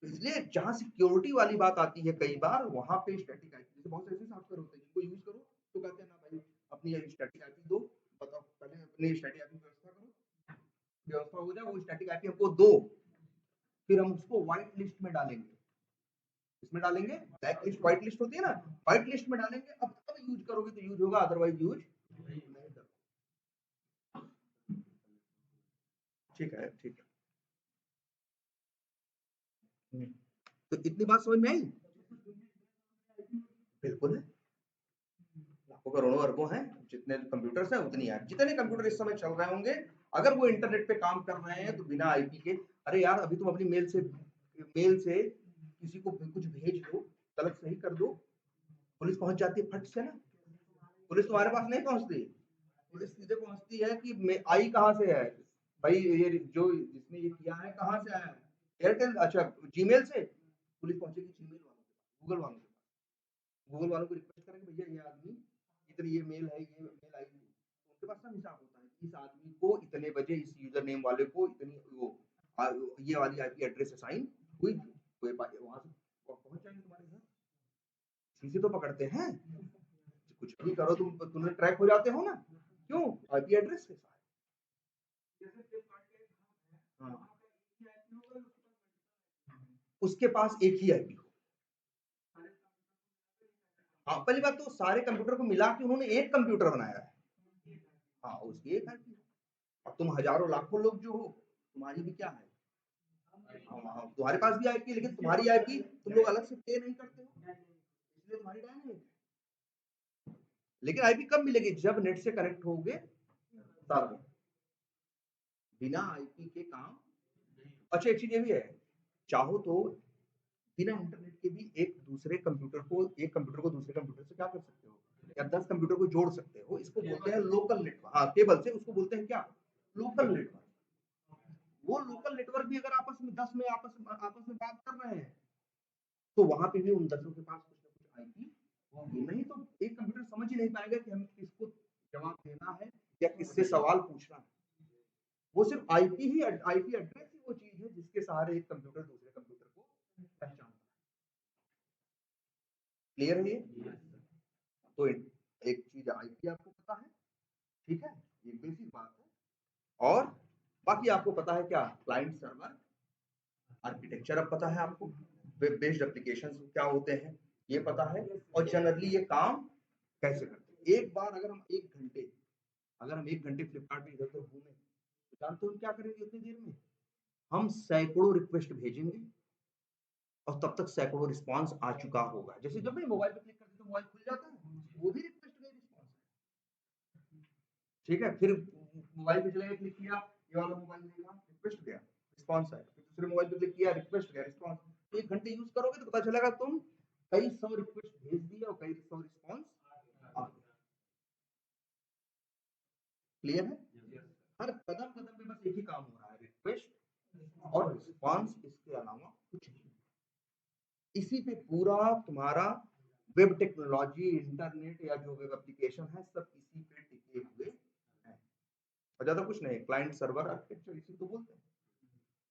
तो इसलिए जहां सिक्योरिटी वाली बात आती है कई बार वहां पे स्टैटिक आईपी, जैसे बहुत से ऐसे सॉफ्टवेयर होते हैं जिनको यूज करो तो कहते हैं ना भाई अपनी स्टैटिक आईपी दो, बताओ पहले अपनी स्टैटिक आईपी व्यवस्था करो, व्यवस्था हो जाए वो स्टैटिक आईपी हमको दो, फिर हम उसको व्हाइट लिस्ट में डालेंगे। इसमें डालेंगे, ब्लैक लिस्ट व्हाइट लिस्ट होती है ना, व्हाइट लिस्ट में डालेंगे, अब तब यूज करोगे तो यूज होगा, अदरवाइज यूज नहीं करोगे। ठीक है, ठीक है। तो इतनी बात समझ में आई? बिल्कुल है, लाखों करोड़ों अरबों हैं, जितने कंप्यूटर्स हैं उतनी ऐप, जितने कंप्यूटर इस समय चल रहे होंगे अगर वो इंटरनेट पे काम कर रहे हैं तो बिना आईपी के। अरे यार अभी तुम अपनी मेल से किसी को कुछ भेज दो, गलत सही कर दो, पुलिस पहुंच जाती है फट से ना, पुलिस तुम्हारे पास नहीं पहुंचती, पुलिस सीधे पहुंचती है कि मैं आई कहाँ से है, भाई ये जो जिसने ये किया है कहाँ से आया है, एयरटेल, अच्छा जीमेल से, पुलिस पहुंचेगी जीमेल वालों के पास, गूगल वालों के पास, गूगल वालों को रिक्वेस्ट करेंगे भैया ये आदमी इतनी ये मेल है, ये मेल आई थी, तो उनके पास सब हिसाब होता है इस आदमी को इतने बजे इस यूजर नेम वाले को इतनी वो ये वाली आईपी एड्रेस असाइन हुई थी, तो वहां से पहुंच जाएंगे तुम्हारे घर, चीजें तो पकड़ते हैं, कुछ भी करो तुम्हें ट्रैक हो जाते हो ना, क्यों, आईपी एड्रेस के साथ। हाँ, उसके पास एक ही आईपी हो। हाँ पहली बात तो सारे कंप्यूटर को मिला के उन्होंने एक कंप्यूटर बनाया है, हाँ उसकी एक आईपी। अब तुम हजारों लाखों लोग जो हो, तुम्हारी भी क्या है, हाँ हाँ तुम्हारे पास भी आईपी, लेकिन तुम्हारी आईपी तुम लोग अलग से पे नहीं करते हो, इसलिए तुम्हारी डायनामिक है। लेकिन आईपी कब मिलेगी, जब नेट से कनेक्ट होगे तब, बिना आईपी के काम। अच्छा एक चीज ये भी है, चाहो तो बिना इंटरनेट के भी एक कंप्यूटर को दूसरे कंप्यूटर से क्या कर सकते हो, या 10 कंप्यूटर को जोड़ सकते हो, इसको बोलते हैं लोकल नेटवर्क, हाँ केबल से, उसको बोलते हैं क्या, लोकल नेटवर्क। वो लोकल नेटवर्क भी अगर आपस में 10 में आपस में बात कर रहे हैं तो वहां पे भी उन 10 के पास कुछ ना कुछ आईपी होगी, नहीं तो एक कंप्यूटर समझ ही नहीं पाएगा कि हमें किसको जवाब देना है या किससे सवाल पूछना है। वो सिर्फ आईपी एड्रेस ही वो चीज है जिसके सहारे एक कंप्यूटर दूसरे कंप्यूटर को पहचानता है। क्लियर है ये? तो एक चीज आईपी आपको पता है, ठीक है, ये बेसिक बात है। और बाकी आपको पता है क्या, क्लाइंट सर्वर आर्किटेक्चर अब पता है आपको, वेब बेस्ड एप्लीकेशन क्या होते हैं ये पता है, और जनरली ये काम कैसे करते हैं। एक बार अगर हम 1 घंटे फ्लिपकार्ट में इधर उधर घूमें तो जानते हो हम क्या करेंगे उतनी देर में, हम सैकड़ों रिक्वेस्ट भेजेंगे और तब तक सैकड़ों रिस्पांस आ चुका होगा। जैसे जब मैं मोबाइल पे क्लिक करते तो मोबाइल खुल जाता है, वो भी रिक्वेस्ट का रिस्पांस है। ठीक है, फिर मोबाइल पे चले गए, क्लिक किया, ये वाला मोबाइल देखा, रिक्वेस्ट गया, रिस्पांस आया, फिर दूसरे मोबाइल पे क्लिक किया, रिक्वेस्ट गया, रिस्पांस। 1 घंटे यूज करोगे तो पता चलेगा तुम कई सौ रिक्वेस्ट भेज दिए और कई सौ रिस्पांस आ गए। क्लियर है? हर कदम कदम पे बस एक ही काम हो रहा है, रिक्वेस्ट और रिस्पांस, इसके अलावा कुछ नहीं। इसी पे पूरा तुम्हारा वेब टेक्नोलॉजी, इंटरनेट या जो वेब एप्लीकेशन है सब इसी पे टिके हुए हैं, और ज्यादा कुछ नहीं। क्लाइंट सर्वर आर्किटेक्चर इसी को बोलते हैं,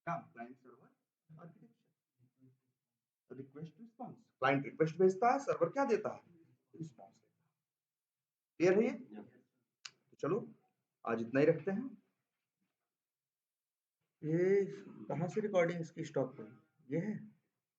क्या, client server architecture, request response. Client request भेजता है, सर्वर क्या देता है, रिस्पॉन्स देता है। क्लियर है ये? तो चलो आज इतना ही रखते हैं। ये कहाँ से रिकॉर्डिंग इसकी स्टॉप हुई? ये है।